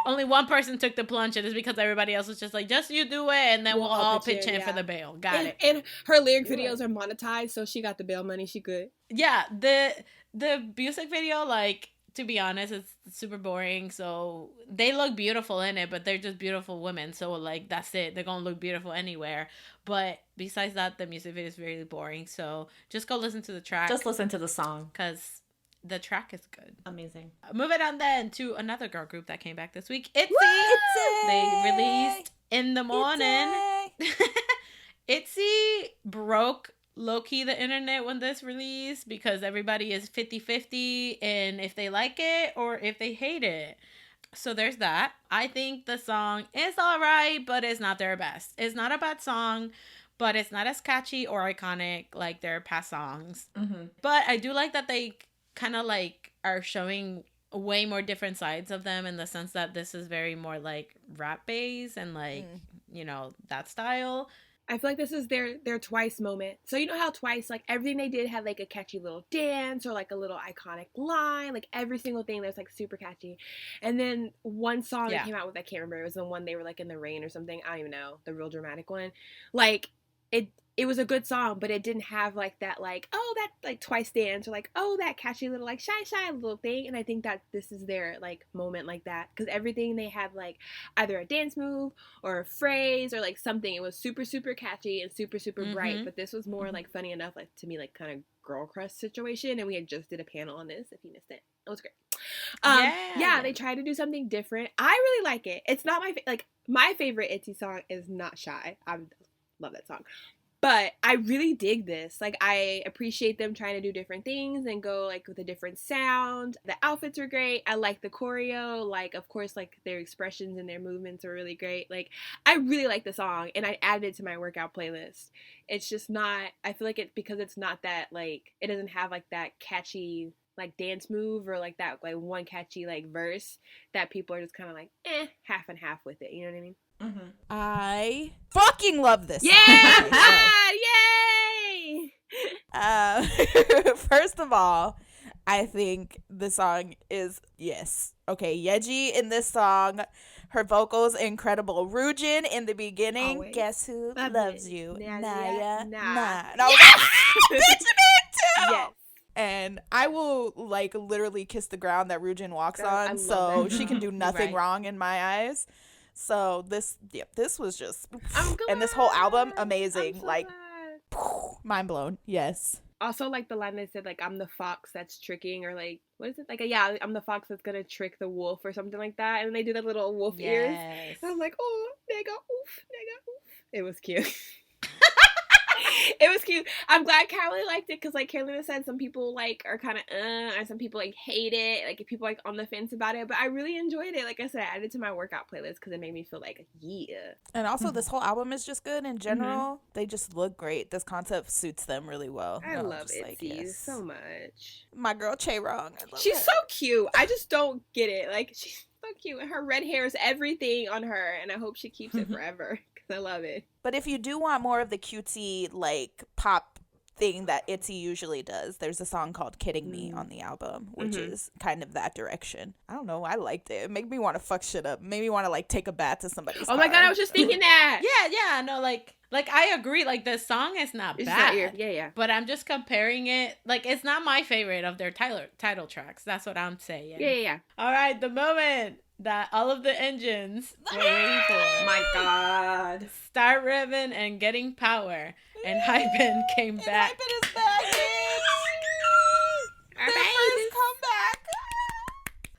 Only one person took the plunge, and it's because everybody else was just like, just you do it, and then we'll all pitch in for the bail. Got it. And her lyric videos are monetized, so she got the bail money. She good. Yeah, the music video, like, to be honest, it's super boring. So they look beautiful in it, but they're just beautiful women. So like, that's it. They're gonna look beautiful anywhere. But besides that, the music video is really boring. So just go listen to the track. Just listen to the song. because the track is good. Amazing. Moving on then to another girl group that came back this week. ITZY. ITZY. They released In the Morning. ITZY. ITZY broke low-key the internet when this released, because everybody is 50-50 in if they like it or if they hate it. So there's that. I think the song is alright, but it's not their best. It's not a bad song, but it's not as catchy or iconic like their past songs. Mm-hmm. But I do like that they kind of like are showing way more different sides of them, in the sense that this is very more like rap based and like, you know, that style. I feel like this is their Twice moment. So you know how Twice, like, everything they did had like a catchy little dance or like a little iconic line, like every single thing that was like super catchy. And then one song that came out with, I can't remember, it was the one they were like in the rain or something, I don't even know, the real dramatic one. Like it was a good song, but it didn't have like that, like, oh, that like Twice dance, or like, oh, that catchy little like shy little thing. And I think that this is their like moment like that, because everything they had like either a dance move or a phrase or like something. It was super catchy and super bright. But this was more like funny enough, like to me, like kind of girl crush situation. And we had just did a panel on this. If you missed it, it was great. Yeah, they tried to do something different. I really like it. It's not my favorite ITZY song is Not Shy. I love that song. But I really dig this. Like, I appreciate them trying to do different things and go, like, with a different sound. The outfits are great. I like the choreo. Like, of course, like, their expressions and their movements are really great. Like, I really like the song, and I added it to my workout playlist. It's just not, I feel like because it's not that, like, it doesn't have, like, that catchy, like, dance move or, like, that, like, one catchy, like, verse that people are just kind of like, half and half with it. You know what I mean? Mm-hmm. I fucking love this. Yeah! Yay! First of all, I think the song is, yes. Okay, Yeji in this song, her vocals incredible. Rujin in the beginning, Always. Guess Who Love Loves it. You? Nah. Naya, Nah. nah. And I was like, bitch, me too! Yes. And I will, like, literally kiss the ground that Rujin walks I on, love so that. she can do nothing Right. wrong in my eyes. So this was just, I'm and this whole album, glad. amazing. I'm so Like, glad. mind blown. Yes. Also, like the line that said, like, I'm the fox that's tricking, or like, what is it? Like, yeah, I'm the fox that's gonna trick the wolf or something like that. And they did a little wolf ears. Yes. And I'm like, oh, nigga, oof. It was cute. It was cute. I'm glad Carolina liked it because, like Carolina said, some people like are kind of and some people like hate it. Like if people like on the fence about it, but I really enjoyed it. Like I said, I added it to my workout playlist because it made me feel like yeah. And also, this whole album is just good in general. They just look great. This concept suits them really well. I love just ITZY so much. My girl Chaerong. She's so cute. I just don't get it. Like she's so cute, and her red hair is everything on her, and I hope she keeps it forever because I love it. But if you do want more of the cutesy like pop thing that ITZY usually does, there's a song called Kidding Me on the album, which is kind of that direction. I don't know, I liked it. It made me want to fuck shit up. It made me want to like take a bath to somebody's Oh my god, I was just thinking that. Yeah, no, like I agree, like the song is not bad. Yeah. But I'm just comparing it, like it's not my favorite of their title tracks. That's what I'm saying. Yeah. All right, the moment that all of the engines were waiting for. My god. Start revving and getting power. Enhypen came back. Enhypen is back, bitch. Their first comeback.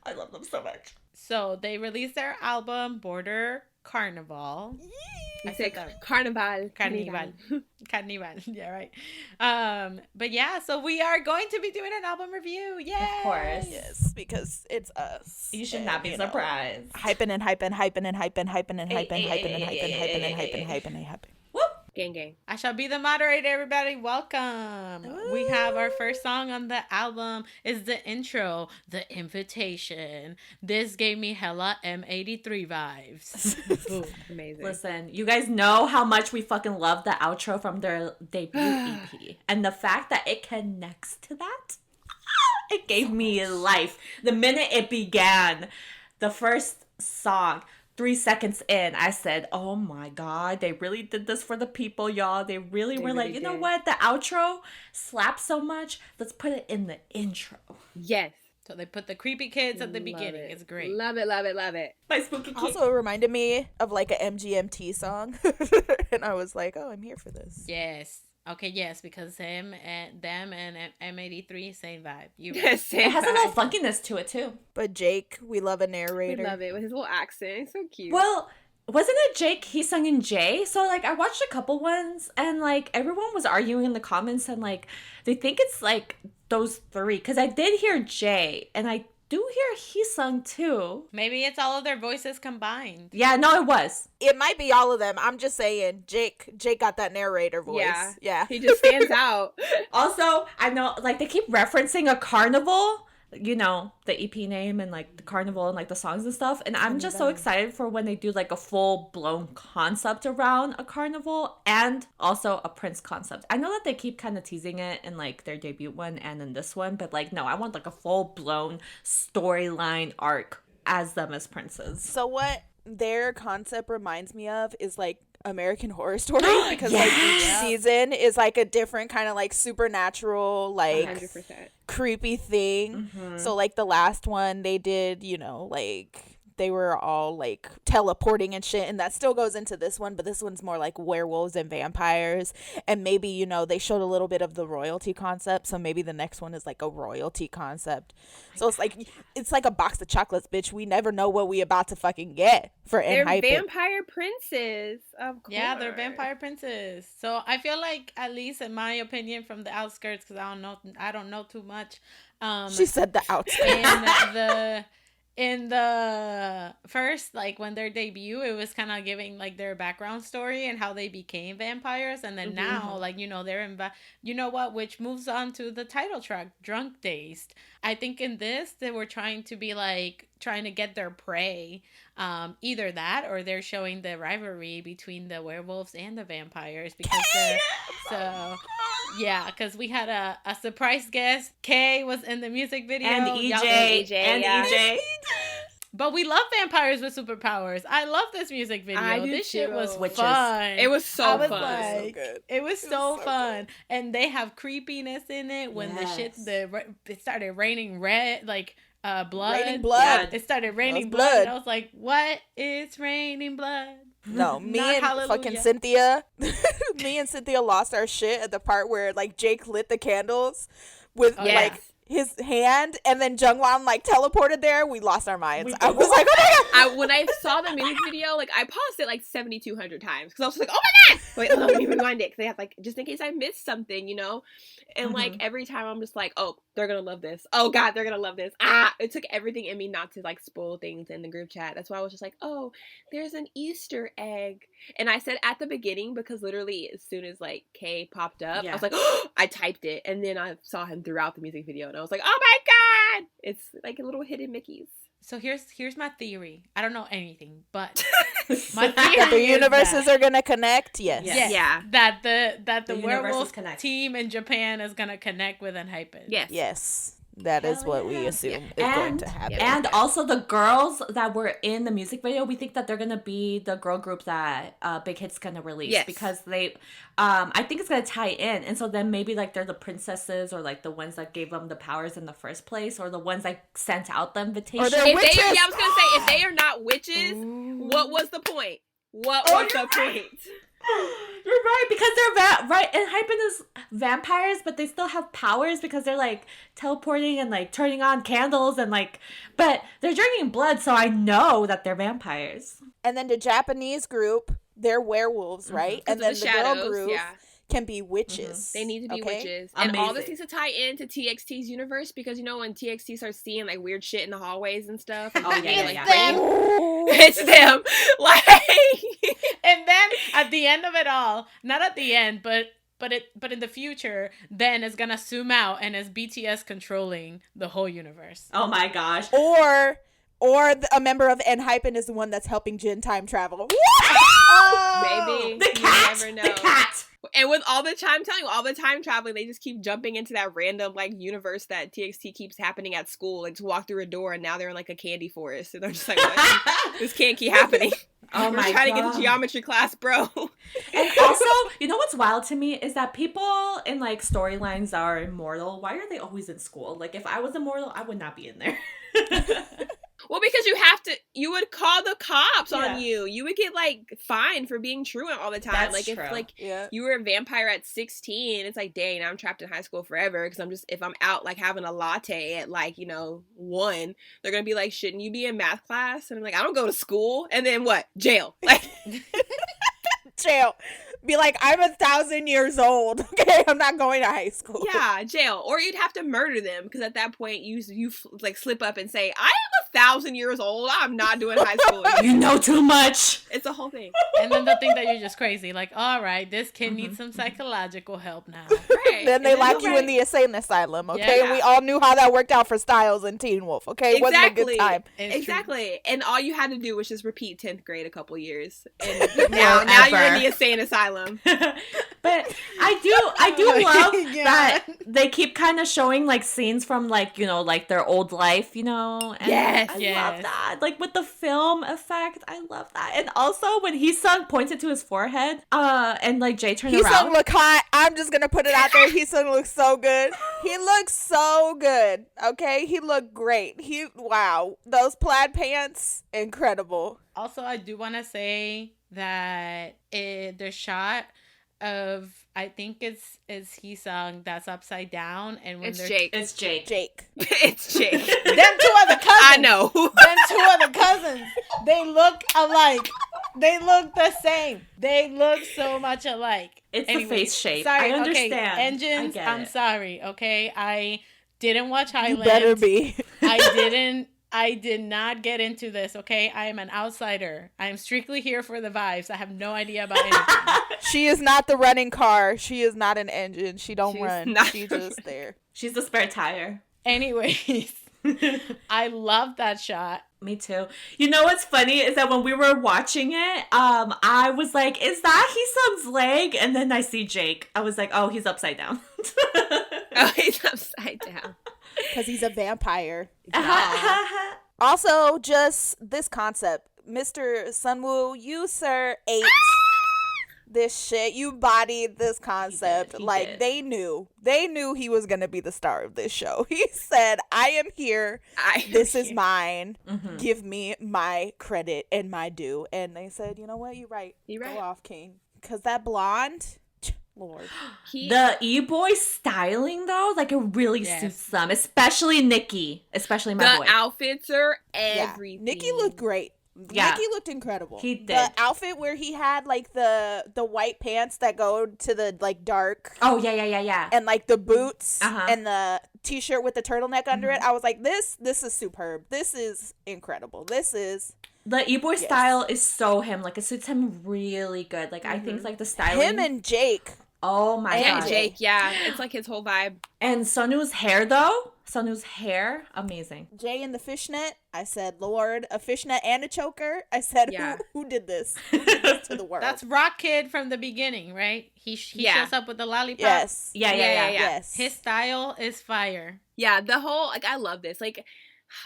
I love them so much. So they released their album Border Carnival. I said Carnival. Carnival. Yeah, right. But yeah, so we are going to be doing an album review. Yay! Of course. Yes, because it's us. You should not be surprised. Hyping and hyping, hyping and hyping, hyping and hyping, hyping and hyping, hyping and hyping, hyping and hyping. Whoop! Gang. I shall be the moderator, everybody. Welcome. Ooh. We have our first song on the album is the intro, The Invitation. This gave me hella M83 vibes. Ooh, amazing. Listen, you guys know how much we fucking love the outro from their debut EP. And the fact that it connects to that, it gave me life. The minute it began, the first song, 3 seconds in, I said, oh my god, they really did this for the people, y'all. They really were like, you know what? The outro slaps so much. Let's put it in the intro. Yes. So they put the creepy kids at the beginning. It's great. Love it. My spooky kids. Also, it reminded me of like a MGMT song. And I was like, oh, I'm here for this. Yes. Okay, yes, because them and M83, same vibe. Yes, it has a little funkiness to it too. But Jake, we love a narrator. We love it with his little accent. It's so cute. Well, wasn't it Jake? He sung in J. So like I watched a couple ones and like everyone was arguing in the comments and like they think it's like those three because I did hear J and I do hear he sung too. Maybe it's all of their voices combined. Yeah, no, it was. It might be all of them. I'm just saying, Jake got that narrator voice. Yeah. He just stands out. Also, I know, like, they keep referencing a carnival, you know, the EP name and, like, the carnival and, like, the songs and stuff. And I'm just so excited for when they do, like, a full-blown concept around a carnival and also a Prince concept. I know that they keep kind of teasing it in, like, their debut one and in this one. But, like, no, I want, like, a full-blown storyline arc as them as princes. So what their concept reminds me of is, like, American Horror Story because yes! like each season is like a different kind of like supernatural like 100%. creepy thing. So like the last one they did, you know, like they were all like teleporting and shit, and that still goes into this one, but this one's more like werewolves and vampires, and maybe, you know, they showed a little bit of the royalty concept, so maybe the next one is like a royalty concept. So it's like a box of chocolates, bitch. We never know what we about to fucking get for Enhypen. They're vampire princes, of course. Yeah, they're vampire princes. So I feel like, at least in my opinion, from the outskirts, because I don't know too much. She said the outskirts. In the first, like, when their debut, it was kind of giving, like, their background story and how they became vampires. And then now, like, you know, they're you know what? Which moves on to the title track, Drunk-Dazed. I think in this, they were trying to be, like, trying to get their prey. Either that or they're showing the rivalry between the werewolves and the vampires. Because because we had a surprise guest. Kay was in the music video. And EJ. But we love vampires with superpowers. I love this music video. I do This shit too. was Witches. fun. It was so fun. Like, so good. It was so fun. And they have creepiness in it when it started raining red, like blood. Raining blood. Yeah, it started raining blood. blood. And I was like, what? It's raining blood. No, me Not and hallelujah. fucking Cynthia, me and Cynthia lost our shit at the part where like Jake lit the candles with like his hand, and then Jungwon like teleported there, we lost our minds. I was like, oh my god. When I saw the music video, like I paused it like 7,200 times because I was like, oh my god. Wait, let me rewind it because they have like just in case I missed something, you know. And like every time I'm just like, oh, they're gonna love this. Oh god, they're gonna love this. It took everything in me not to like spoil things in the group chat. That's why I was just like, oh, there's an Easter egg. And I said at the beginning because literally as soon as like K popped up, I was like, oh, I typed it, and then I saw him throughout the music video, and I was like, oh my god, it's like a little hidden Mickeys. So here's my theory. I don't know anything, but my theory that the is universes that, are gonna connect. Yes. Yeah. That the universes werewolf connect. team in Japan is gonna connect with Enhypen. Yes. That is what we assume is going to happen. And also the girls that were in the music video, we think that they're going to be the girl group that Big Hit's going to release. Yes. Because they, I think it's going to tie in. And so then maybe like they're the princesses or like the ones that gave them the powers in the first place or the ones that sent out the invitation. Or they're I witches. was going to say, if they are not witches, what was the point? What was the point? You're right, because they're right. Enhypen is vampires, but they still have powers because they're like teleporting and like turning on candles and like, but they're drinking blood, so I know that they're vampires. And then the Japanese group, they're werewolves, right? And then the girl group can be witches. They need to be witches. Amazing. And all this needs to tie into TXT's universe because, you know, when TXT starts seeing, like, weird shit in the hallways and stuff. And it's them. Like... And then, at the end of it all, not at the end, but in the future, then it's gonna zoom out and it's BTS controlling the whole universe. Oh my gosh. Or a member of Enhypen is the one that's helping Jin time travel. Maybe. The cat! You never know. The cat! And with all the time traveling, they just keep jumping into that random like universe that TXT keeps happening at school. Like, just walk through a door and now they're in like a candy forest, and they're just like, what? This can't keep happening. Oh We're trying to get to geometry class, bro. And also, you know what's wild to me is that people in like storylines that are immortal, why are they always in school? Like, if I was immortal, I would not be in there. Well, because you would call the cops on you. You would get like fined for being truant all the time. That's like true. if like you were a vampire at 16, it's like, dang, I'm trapped in high school forever because if I'm out like having a latte at like, 1, they're gonna be like, shouldn't you be in math class? And I'm like, I don't go to school. And then what? Jail. Like jail. Be like, I'm 1,000 years old. Okay, I'm not going to high school. Yeah, jail. Or you'd have to murder them because at that point you like slip up and say, I am 1,000 years old. I'm not doing high school. You know too much. It's a whole thing. And then they'll think that you're just crazy. Like, all right, this kid needs some psychological help now. Right. Then they lock you in the insane asylum. Okay, Yeah. we all knew how that worked out for Styles and Teen Wolf. Okay, it wasn't a good time. Exactly. And all you had to do was just repeat 10th grade a couple years. And now you're in the insane asylum. But I do love that they keep kind of showing like scenes from like, like their old life, and I love that. Like with the film effect, I love that. And also when Hee-sung pointed to his forehead, and like Jay turned around. Hee-sung look hot. I'm just gonna put it out there. Hee-sung looks so good. He looks so good. Okay, he looked great. Wow, those plaid pants, incredible. Also, I do want to say that the shot of, I think it's Hee-sung that's upside down, and when it's Jake. It's Jake. It's Jake. Them two other cousins. I know. Them two other cousins. They look alike. They look the same. They look so much alike. It's the face shape. Sorry, I understand. Okay, Engines, I'm sorry, okay? I didn't watch Highland. You better be. I did not get into this, okay? I am an outsider. I am strictly here for the vibes. I have no idea about anything. She is not the running car. She is not an engine. She's run. She's just there. She's the spare tire. Anyways, I love that shot. Me too. You know what's funny is that when we were watching it, I was like, is that Hee-sung's leg? And then I see Jake. I was like, oh, he's upside down. Oh, he's upside down. Because he's a vampire. Also, just this concept. Mr. Sunwoo, you, sir, ate this shit. You bodied this concept. He did. They knew. They knew he was going to be the star of this show. He said, I am here. This is mine. Mm-hmm. Give me my credit and my due. And they said, you know what? You're right. You're right. Go off, King. Because that blonde... Lord. The E.B.O.Y styling, though, like, it really suits them. Especially Nicki. Especially my boy. The outfits are everything. Nicki looked great. Yeah. Nicki looked incredible. He did. The outfit where he had, like, the white pants that go to the, like, dark. Oh, yeah. And, like, the boots and the t-shirt with the turtleneck under it. I was like, this is superb. This is incredible. This is... The E.B.O.Y style is so him. Like, it suits him really good. Like, I think, like, the styling... Him and Jake. Oh, my God. Yeah, Jake, yeah. It's, like, his whole vibe. And Sunwoo's hair, though. Sunwoo's hair, amazing. Jay in the fishnet. I said, Lord, a fishnet and a choker. I said, who did this? Who did this to the world? That's Rock Kid from the beginning, right? He shows up with the lollipop. Yes. Yeah. Yes. His style is fire. Yeah, the whole, like, I love this. Like,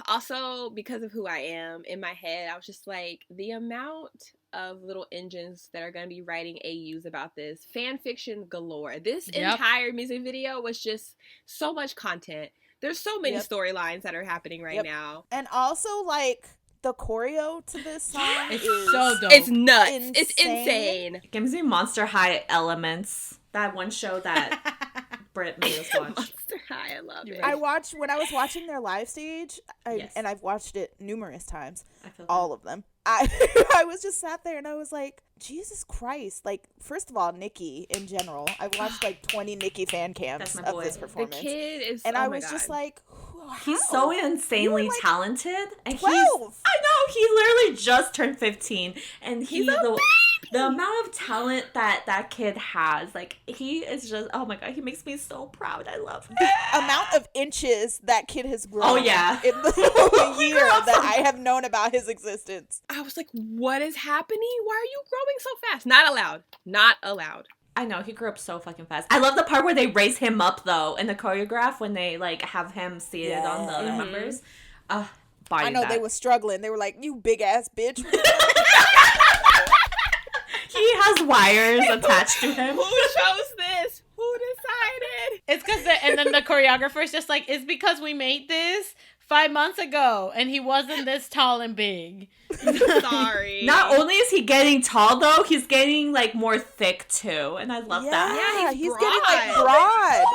also, because of who I am, in my head, I was just like, the amount of little engines that are going to be writing AUs about this. Fan fiction galore. This entire music video was just so much content. There's so many storylines that are happening right now. And also, like, the choreo to this song is so dope. It's nuts. Insane. It's insane. It gives me Monster High elements. That one show that Britt made us watch. Monster High, I love it. I watched, when I was watching their live stage, and I've watched it numerous times, all of them. I was just sat there and I was like, Jesus Christ. Like, first of all, Nicki in general. I've watched like 20 Nicki fan cams of this performance. The kid is, and I was just like, he's so insanely talented. And 12. I know, he literally just turned 15. And he's the amount of talent that kid has, like, he is just, oh my God, he makes me so proud. I love him. The amount of inches that kid has grown. Oh, yeah. In the year that I have known about his existence. I was like, what is happening? Why are you growing so fast? Not allowed. Not allowed. I know, he grew up so fucking fast. I love the part where they raise him up, though, in the choreograph, when they, like, have him seated on the other members. I know, they were struggling. They were like, you big ass bitch. He has wires attached to him. Who chose this? Who decided? It's because and then the choreographer's just like, it's because we made this 5 months ago and he wasn't this tall and big. Sorry. Not only is he getting tall, though, he's getting, like, more thick, too. And I love that. Yeah, he's getting, like, broad.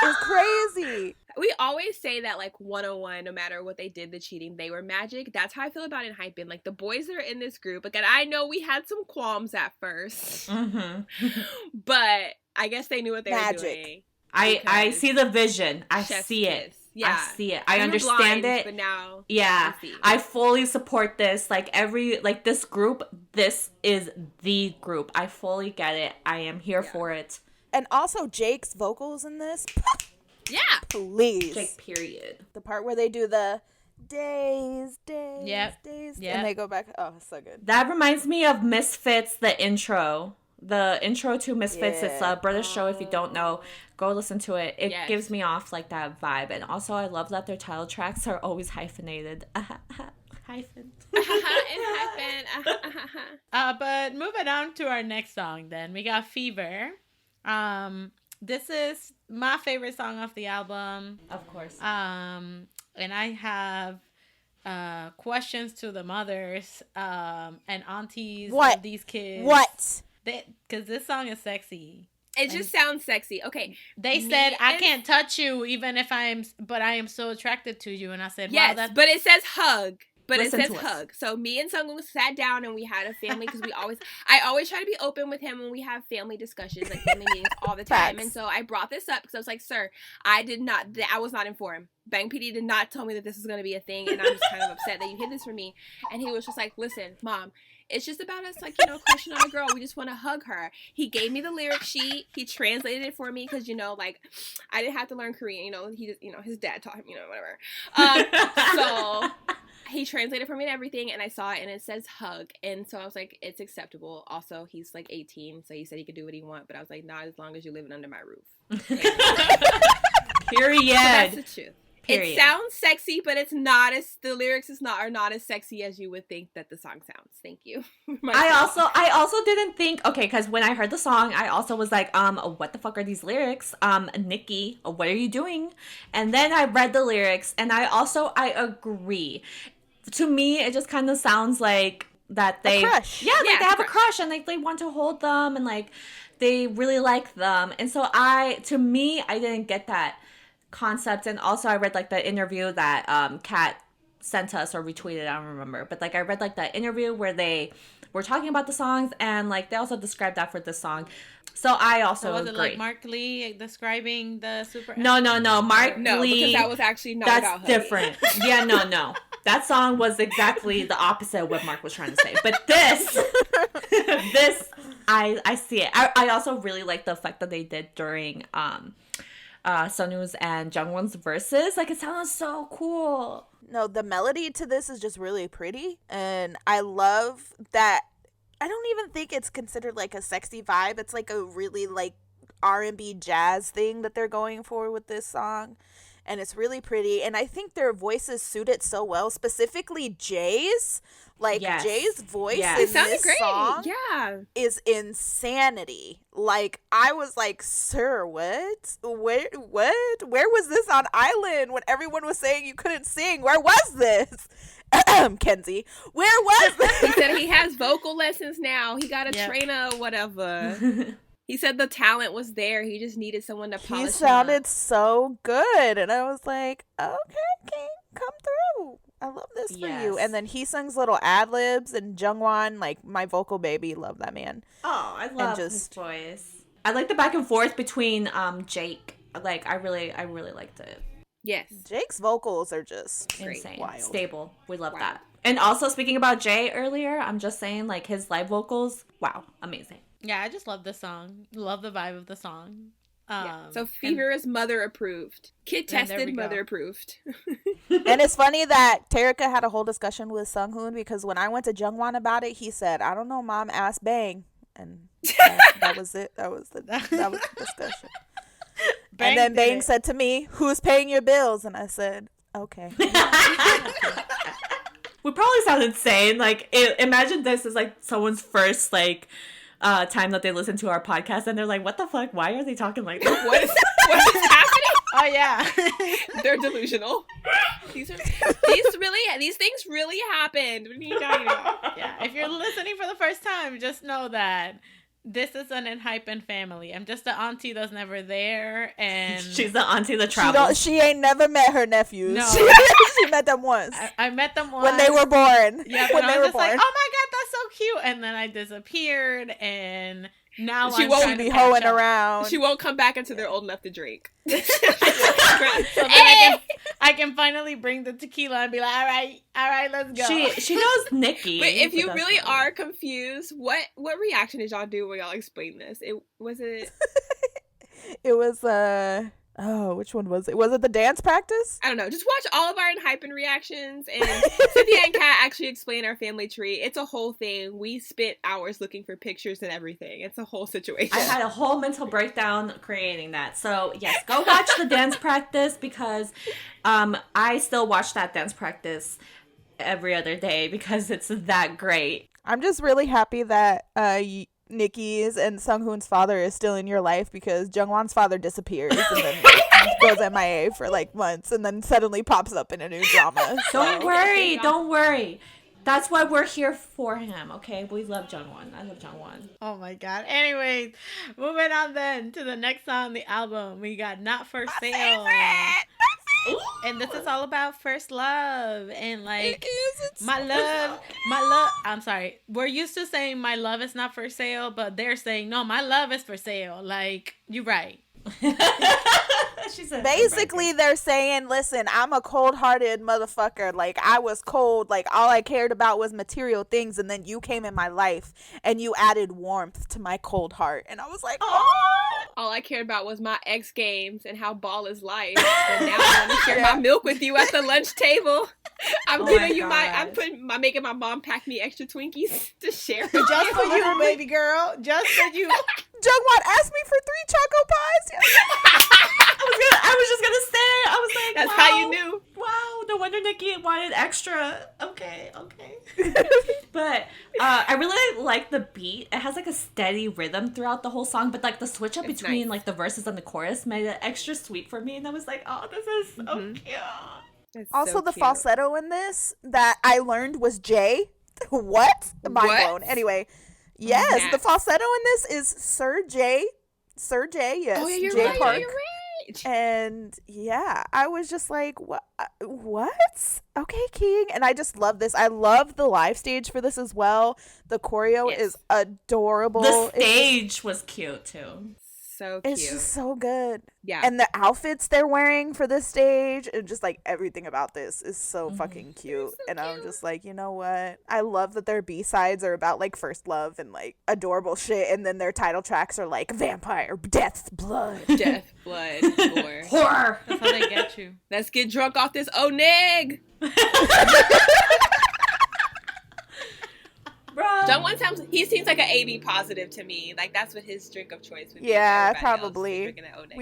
It's crazy. We always say that, like, 101, no matter what they did, the cheating, they were magic. That's how I feel about Enhypen. Like, the boys that are in this group, again, I know we had some qualms at first. But I guess they knew what they were doing. I see the vision. I see it. Yeah. I see it. I understand it. But now, I fully support this. Like, this group, this is the group. I fully get it. I am here for it. And also, Jake's vocals in this. Yeah. Please. Jake, period. The part where they do the days, Yep. and they go back. Oh, it's so good. That reminds me of Misfits, the intro. The intro to Misfits. It's a British show. If you don't know, go listen to it. It gives me off, like, that vibe. And also, I love that their title tracks are always hyphenated. Hyphen. But moving on to our next song then. We got Fever. This is my favorite song off the album. Of course. And I have questions to the mothers and aunties of these kids. What? Because this song is sexy. It just sounds sexy. Okay. They said, I can't touch you even if I am so attracted to you. And I said, yes, wow, that's... but it says hug. But Listen it says hug. So me and Sungwoon sat down and we had a family, because I always try to be open with him when we have family discussions, like family meetings all the time. Facts. And so I brought this up because I was like, sir, I was not informed. Bang PD did not tell me that this was going to be a thing. And I'm just kind of upset that you hid this from me. And he was just like, listen, Mom, it's just about us, like, crushing on a girl. We just want to hug her. He gave me the lyric sheet. He translated it for me because, like, I didn't have to learn Korean. He just, his dad taught him, whatever. So he translated for me and everything, and I saw it, and it says hug. And so I was like, it's acceptable. Also, he's, like, 18, so he said he could do what he wants. But I was like, not as long as you're living under my roof. Period. So that's the truth. Period. It sounds sexy, but the lyrics are not as sexy as you would think that the song sounds. Thank you. I also didn't think, okay, because when I heard the song, I also was like, what the fuck are these lyrics? Nicki, what are you doing? And then I read the lyrics, and I agree. To me, it just kind of sounds like that they crush. Yeah, like they have a crush and like they want to hold them and like they really like them. And so to me, I didn't get that concept. And also I read like the interview that Kat sent us or retweeted, I don't remember, but like I read like that interview where they were talking about the songs and like they also described that for this song. So I also was agree. It like Mark Lee describing the super? No, Mark Lee. Because that was actually not that's about Hoodie. different. Yeah, no. That song was exactly the opposite of what Mark was trying to say. But this, I see it. I also really like the effect that they did during Sunwoo's and Jungwon's verses. Like it sounded so cool. No, the melody to this is just really pretty, and I love that. I don't even think it's considered like a sexy vibe. It's like a really like R&B jazz thing that they're going for with this song. And it's really pretty. And I think their voices suit it so well, specifically Jay's. Like, yes. Jay's voice yes. in this song is insanity. Like, I was like, sir, what? What? Where was this on Island when everyone was saying you couldn't sing? Where was this? Kenzie, where was this? He said he has vocal lessons now. He got a trainer, whatever. He said the talent was there. He just needed someone to polish. He sounded so good. And I was like, okay, King, come through. I love this for you. And then he sings little ad-libs, and Jungwon, like, my vocal baby, love that man. Oh, I love his voice. I like the back and forth between Jake. Like, I really liked it. Yes. Jake's vocals are just insane. Wild. Stable. We love that. And also, speaking about Jay earlier, I'm just saying, like, his live vocals, wow, amazing. Yeah, I just love the song. Love the vibe of the song. So Fever is mother approved. Kid tested, mother approved. And it's funny that Terika had a whole discussion with Sunghoon, because when I went to Jungwon about it, he said, I don't know, mom, asked Bang. And that was it. That was the discussion. And then Bang said to me, who's paying your bills? And I said, okay. We probably sound insane. Like, imagine this is like someone's first like time that they listen to our podcast, and they're like, what the fuck? Why are they talking like this? What is happening? Oh yeah. They're delusional. These things really happened. What are you talking about? Yeah. If you're listening for the first time, just know that this is an Enhypen family. I'm just the auntie that's never there, and she's the auntie that travels. She ain't never met her nephews. No. She met them once. I met them once when they were born. Yeah, when I they was were just born. like, oh my god, that's so cute, and then I disappeared, and now she won't be hoeing around. She won't come back until they're old enough to drink. So then I can finally bring the tequila and be like, all right, let's go. She knows Nikki. But if you really are confused, what reaction did y'all do when y'all explained this? It was which one was it? Was it the dance practice? I don't know. Just watch all of our Enhypen reactions, and Cynthia and Kat actually explain our family tree. It's a whole thing. We spent hours looking for pictures and everything. It's a whole situation. I had a whole mental breakdown creating that. So yes, go watch the dance practice, because I still watch that dance practice every other day because it's that great. I'm just really happy that Nikki's and Sunghoon's father is still in your life, because Jungwon's father disappears and then goes MIA for like months and then suddenly pops up in a new drama. So. Don't worry. That's why we're here for him, okay? We love Jungwon. I love Jungwon. Oh my god. Anyways, moving on then to the next song on the album. We got Not For Sale. And this is all about first love, and like my love. I'm sorry. We're used to saying my love is not for sale, but they're saying no, my love is for sale. Like, you're right. Basically, they're saying, listen, I'm a cold-hearted motherfucker. Like, I was cold. Like, all I cared about was material things, and then you came in my life, and you added warmth to my cold heart. And I was like, oh! All I cared about was my X Games and how ball is life. And now I want to share my milk with you at the lunch table. I'm making my mom pack me extra Twinkies to share. Just for you, baby girl. Just for you. Jungwon asked me for 3 choco pies. I was just gonna say. I was like, that's wow, how you knew. Wow, no wonder Nikki wanted extra. Okay. But I really like the beat. It has like a steady rhythm throughout the whole song, but like the switch up between nice. Like the verses and the chorus made it extra sweet for me, and I was like, oh, this is so cute. It's also so the falsetto in this that I learned was Jay What? Mind What? blown. Anyway, yes, Max. the falsetto in this is Sir J. Yes, Oh, yeah, you're J right. Park. You're right. And yeah, I was just like, what? Okay, King. And I just love this. I love the live stage for this as well. The choreo Yes. is adorable. The stage was cute too. So cute. It's just so good. Yeah. And the outfits they're wearing for this stage and just like everything about this is so fucking cute. So and I'm cute. just like, you know what? I love that their B-sides are about like first love and like adorable shit. And then their title tracks are like vampire, death, blood. Death, blood, gore. Horror. That's how they get you. Let's get drunk off this Oneg. Bro. He seems like an AB positive to me. Like that's what his drink of choice would be. Yeah, Everybody else is probably. drinking that O-negative.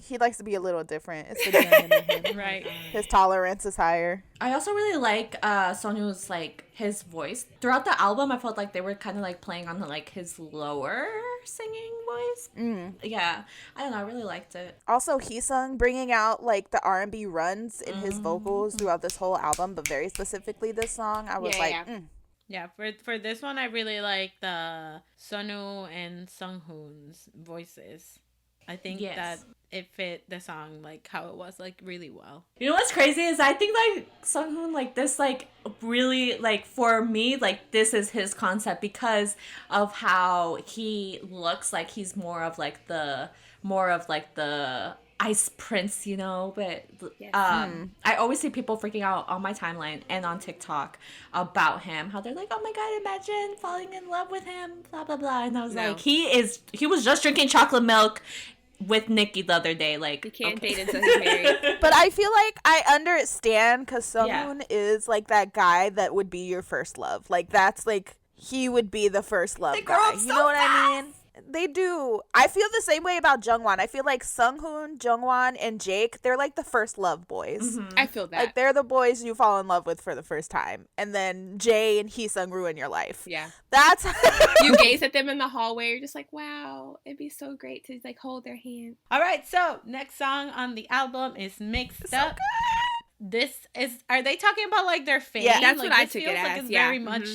He likes to be a little different. It's the German in him. Right. His tolerance is higher. I also really like Sonu's like his voice throughout the album. I felt like they were kind of like playing on the, like his lower singing voice. Yeah, I don't know. I really liked it. Also, Heesung bringing out like the R&B runs in his vocals throughout this whole album, but very specifically this song. I was Yeah, for this one, I really like the Sonu and Sunghoon's voices. I think that it fit the song, like, how it was, like, really well. You know what's crazy is I think, like, Sunghoon, like, this, like, really, like, for me, like, this is his concept because of how he looks like he's more of, like, the Ice Prince, you know, but I always see people freaking out on my timeline and on TikTok about him, how they're like, oh my god, imagine falling in love with him, blah blah blah, and I was like, he was just drinking chocolate milk with Nicki the other day, like, he can't date until he's married. But I feel like I understand because Sunghoon is like that guy that would be your first love. Like that's like he would be the first love guy. You know what I mean? They do. I feel the same way about Jungwon. I feel like Sunghoon, Jungwon, and Jake, they're like the first love boys. I feel that. Like they're the boys you fall in love with for the first time. And then Jay and Heesung ruin your life. Yeah. That's You gaze at them in the hallway, you're just like, wow, it'd be so great to like hold their hand. All right, so next song on the album is Mixed Up. Are they talking about like their fame? Yeah, that's like, what I this took feels it like as. it's Yeah. very much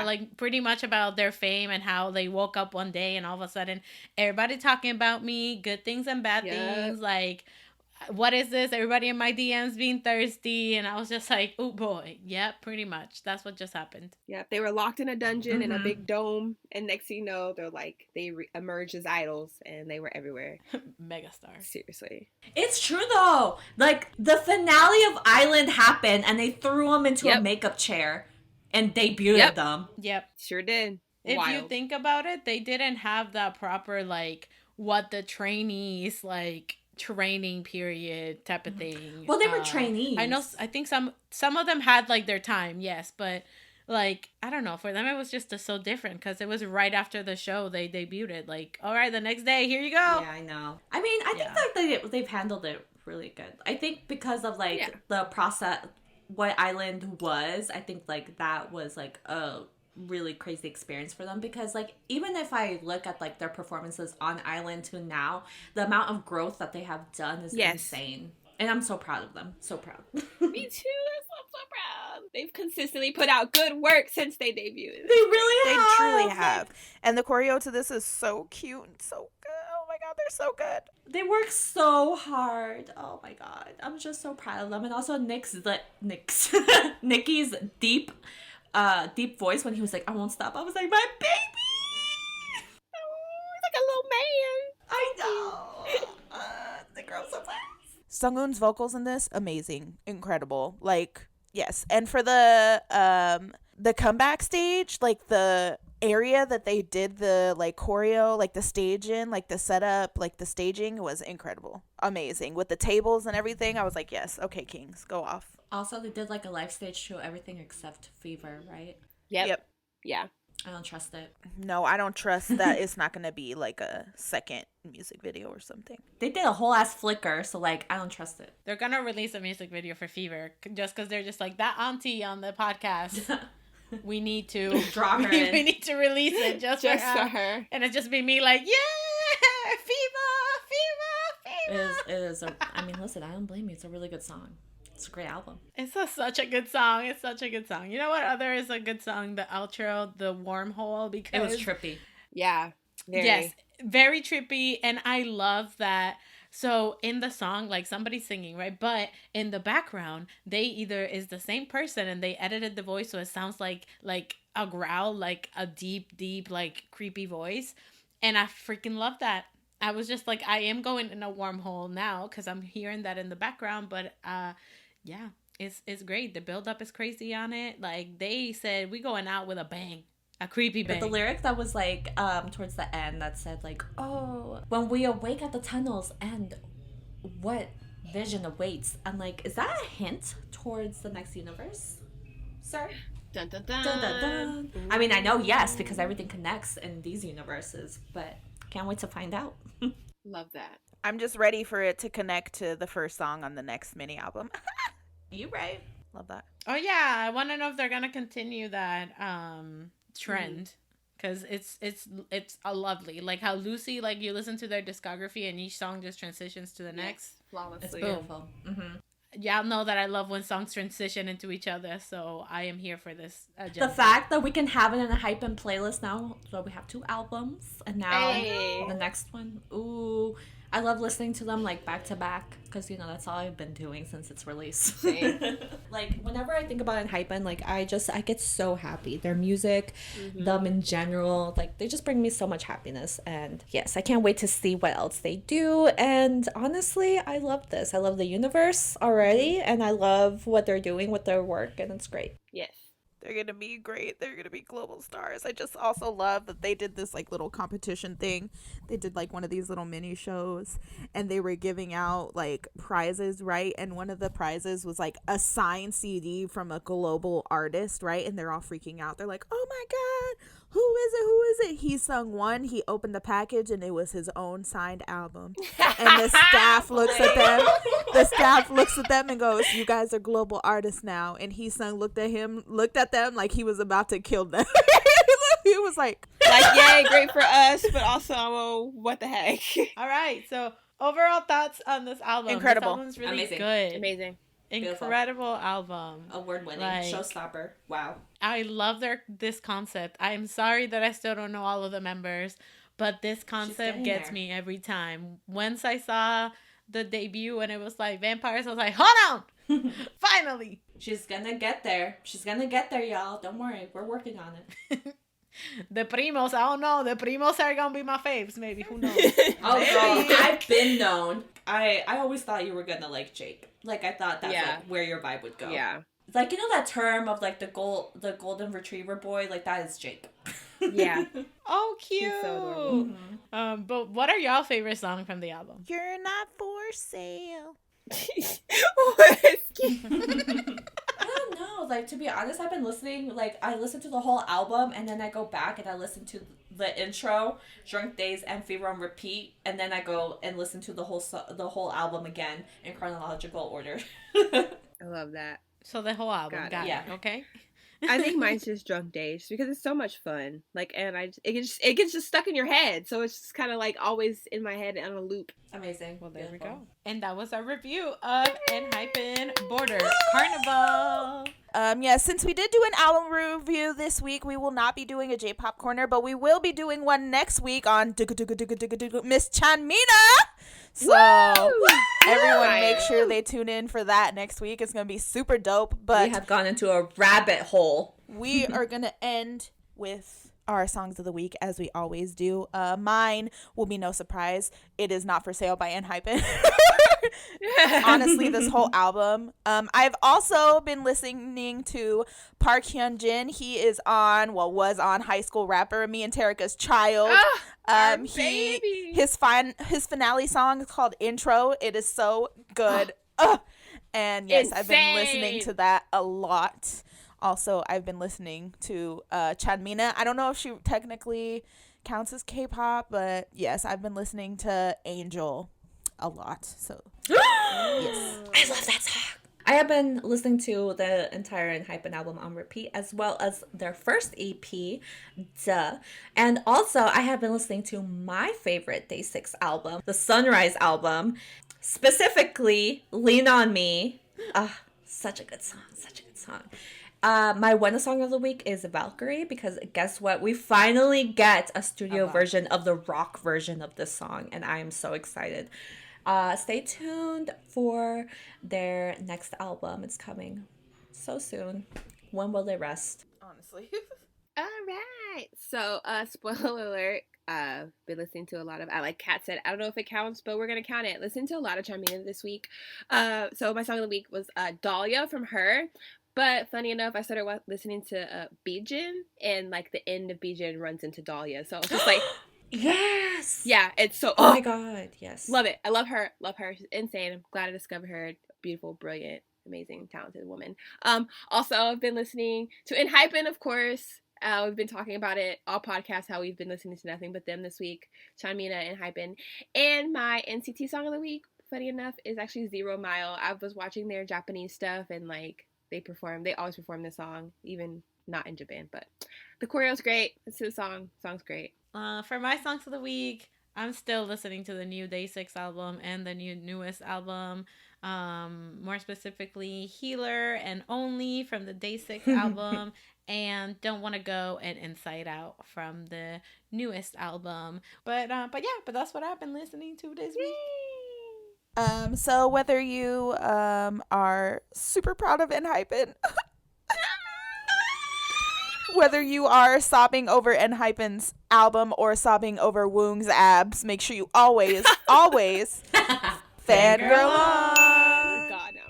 like pretty much about their fame and how they woke up one day and all of a sudden everybody talking about me, good things and bad things, like what is this? Everybody in my DMs being thirsty, and I was just like, oh boy, yeah, pretty much. That's what just happened. Yeah, they were locked in a dungeon in a big dome, and next thing you know, they're like they emerged as idols, and they were everywhere. Megastar. Seriously, it's true though. Like the finale of Island happened, and they threw them into a makeup chair and debuted them. Yep, sure did. If Wild. you think about it, they didn't have that proper like what the trainees like training period type of thing. Well, they were trainees. I think some of them had like their time, yes, but like I don't know, for them it was just so different because it was right after the show they debuted. Like, all right, the next day, here you go. Yeah, I know. I mean, I think like they've handled it really good. I think because of like the process, what Island was, I think like that was like a really crazy experience for them because like even if I look at like their performances on Island to now, the amount of growth that they have done is insane, and I'm so proud of them. So proud. Me too. I'm so proud. They've consistently put out good work since they debuted. They truly have. And the choreo to this is so cute and so good. Oh my god, they're so good. They work so hard. Oh my god, I'm just so proud of them. And also Nicki's deep voice when he was like, I won't stop. I was like, my baby! Oh, like a little man. I know. The girl's so fast. Sunghoon's vocals in this, amazing. Incredible. Like, yes. And for the comeback stage, like the area that they did the like choreo, like the stage in, like the setup, like the staging was incredible. Amazing. With the tables and everything, I was like, yes, okay, Kings, go off. Also, they did like a live stage show, everything except Fever, right? Yep. Yeah. I don't trust it. No, I don't trust that it's not going to be like a second music video or something. They did a whole ass flicker, so like, I don't trust it. They're gonna release a music video for Fever just because they're just like, that auntie on the podcast. We need to draw her in. We need to release it just for her. And it's just be me like, yeah, Fever. It is I mean, listen, I don't blame you. It's a really good song. It's a great album. Such a good song. It's such a good song. You know what other is a good song? The outro, the Wormhole, because It was trippy. Yeah. Yes, very trippy, and I love that. So in the song, like somebody's singing, right? But in the background, they either is the same person and they edited the voice so it sounds like a growl, like a deep, like creepy voice. And I freaking love that. I was just like, I am going in a wormhole now because I'm hearing that in the background. But yeah, it's great. The build up is crazy on it. Like they said, we going out with a bang. A creepy bang. But the lyric that was like towards the end that said like, oh, when we awake at the tunnels and what vision awaits. I'm like, is that a hint towards the next universe, sir? Dun, dun, dun. Dun, dun, dun. I mean, I know yes because everything connects in these universes, but can't wait to find out. Love that. I'm just ready for it to connect to the first song on the next mini album. You right. Love that. Oh yeah, I want to know if they're gonna continue that trend, because it's a lovely, like how Lucy, like you listen to their discography and each song just transitions to the next. Flawlessly. It's beautiful. Mm-hmm. Y'all know that I love when songs transition into each other, so I am here for this agenda. The fact that we can have it in a Enhypen playlist now, so we have 2 albums, and now the next one. Ooh, I love listening to them like back to back because you know that's all I've been doing since its release. Like whenever I think about Enhypen, like I get so happy. Their music, them in general, like they just bring me so much happiness. And yes, I can't wait to see what else they do. And honestly, I love this. I love the universe already, and I love what they're doing with their work, and it's great. Yes. They're going to be great. They're going to be global stars. I just also love that they did this like little competition thing. They did like one of these little mini shows and they were giving out like prizes, right? And one of the prizes was like a signed CD from a global artist, right? And they're all freaking out. They're like, oh my God, who is it? Who is it? He sung one. He opened the package and it was his own signed album. And the staff looks at them. The staff looks at them and goes, you guys are global artists now. And he sung, looked at them like he was about to kill them. He was like, yay, great for us, but also, oh, what the heck? All right, so overall thoughts on this album. Incredible. This album's really Amazing. good. Amazing. Incredible album. Award-winning, Like, showstopper. Wow. I love this concept. I'm sorry that I still don't know all of the members, but this concept gets there. me every time. Once I saw the debut and it was like vampires, I was like, hold on! Finally! She's gonna get there. She's gonna get there, y'all. Don't worry. We're working on it. The Primos, I don't know. The Primos are gonna be my faves, maybe. Who knows? Oh, girl, I've been known. I always thought you were gonna like Jake. Like, I thought that's like where your vibe would go. Yeah. Like, you know that term of like the golden retriever boy? Like, that is Jake. Yeah. Oh, cute. He's so adorable. Mm-hmm. But what are y'all favorite songs from the album? you're not for sale. I don't know. Like, to be honest, I've been listening. Like, I listened to the whole album, and then I go back and I listen to the intro, Drunk-Dazed, and Fever on repeat, and then I go and listen to the whole album again in chronological order. I love that. So the whole album. Got Yeah. it. Okay. I think mine's just Drunk-Dazed because it's so much fun. Like, and it gets just stuck in your head, so it's just kind of like always in my head on a loop. Amazing. Well, there Beautiful. we go. And that was our review of Enhypen Border Carnival. Yeah, since we did do an album review this week, we will not be doing a J-pop corner, but we will be doing one next week on Miss Chanmina. So everyone make sure they tune in for that next week. It's going to be super dope. But We have gone into a rabbit hole. we are going to end with our songs of the week as we always do. Mine will be no surprise. It is Not For Sale by Enhypen. Honestly, this whole album. I've also been listening to Park Hyun-jin. He was on High School Rapper, Me and Terika's Child. His finale song is called Intro. It is so good. And yes, I've been listening to that a lot. Also, I've been listening to Chanmina. I don't know if she technically counts as K-pop, but yes, I've been listening to Angel a lot. So yes, I love that song. I have been listening to the entire Enhypen album on repeat, as well as their first EP, Duh. And also, I have been listening to my favorite Day 6 album, the Sunrise album, specifically Lean On Me. Such a good song. Such a good song. My one song of the week is Valkyrie, because guess what? We finally get a studio version of the rock version of this song, and I am so excited. Stay tuned for their next album. It's coming so soon. When will they rest? Honestly. All right. So, spoiler alert. Been listening to a lot of, like Kat said, I don't know if it counts, but we're gonna count it. Listened to a lot of Charmina this week. So my song of the week was Dahlia from her. But funny enough, I started listening to Bijin, and like the end of Bijin runs into Dahlia. So it's just like, yes, yeah, it's so. Oh my god, yes, love it. I love her. Love her. She's insane. I'm glad I discovered her. Beautiful, brilliant, amazing, talented woman. Also, I've been listening to Enhypen, of course. We've been talking about it all podcasts, how we've been listening to nothing but them this week. Chanmina and Enhypen. And my NCT song of the week, funny enough, is actually 0 Mile. I was watching their Japanese stuff, and like they always perform this song, even not in Japan, but the choreo's great. Listen to the song. Song's great. For my songs of the week, I'm still listening to the new Day6 album and the newest album. More specifically, Healer and Only from the Day6 album, and Don't Want to Go and Inside Out from the newest album. But that's what I've been listening to this week. So whether you are super proud of Enhypen, whether you are sobbing over Enhypen's album or sobbing over Woong's abs, make sure you always fangirl on. God, no.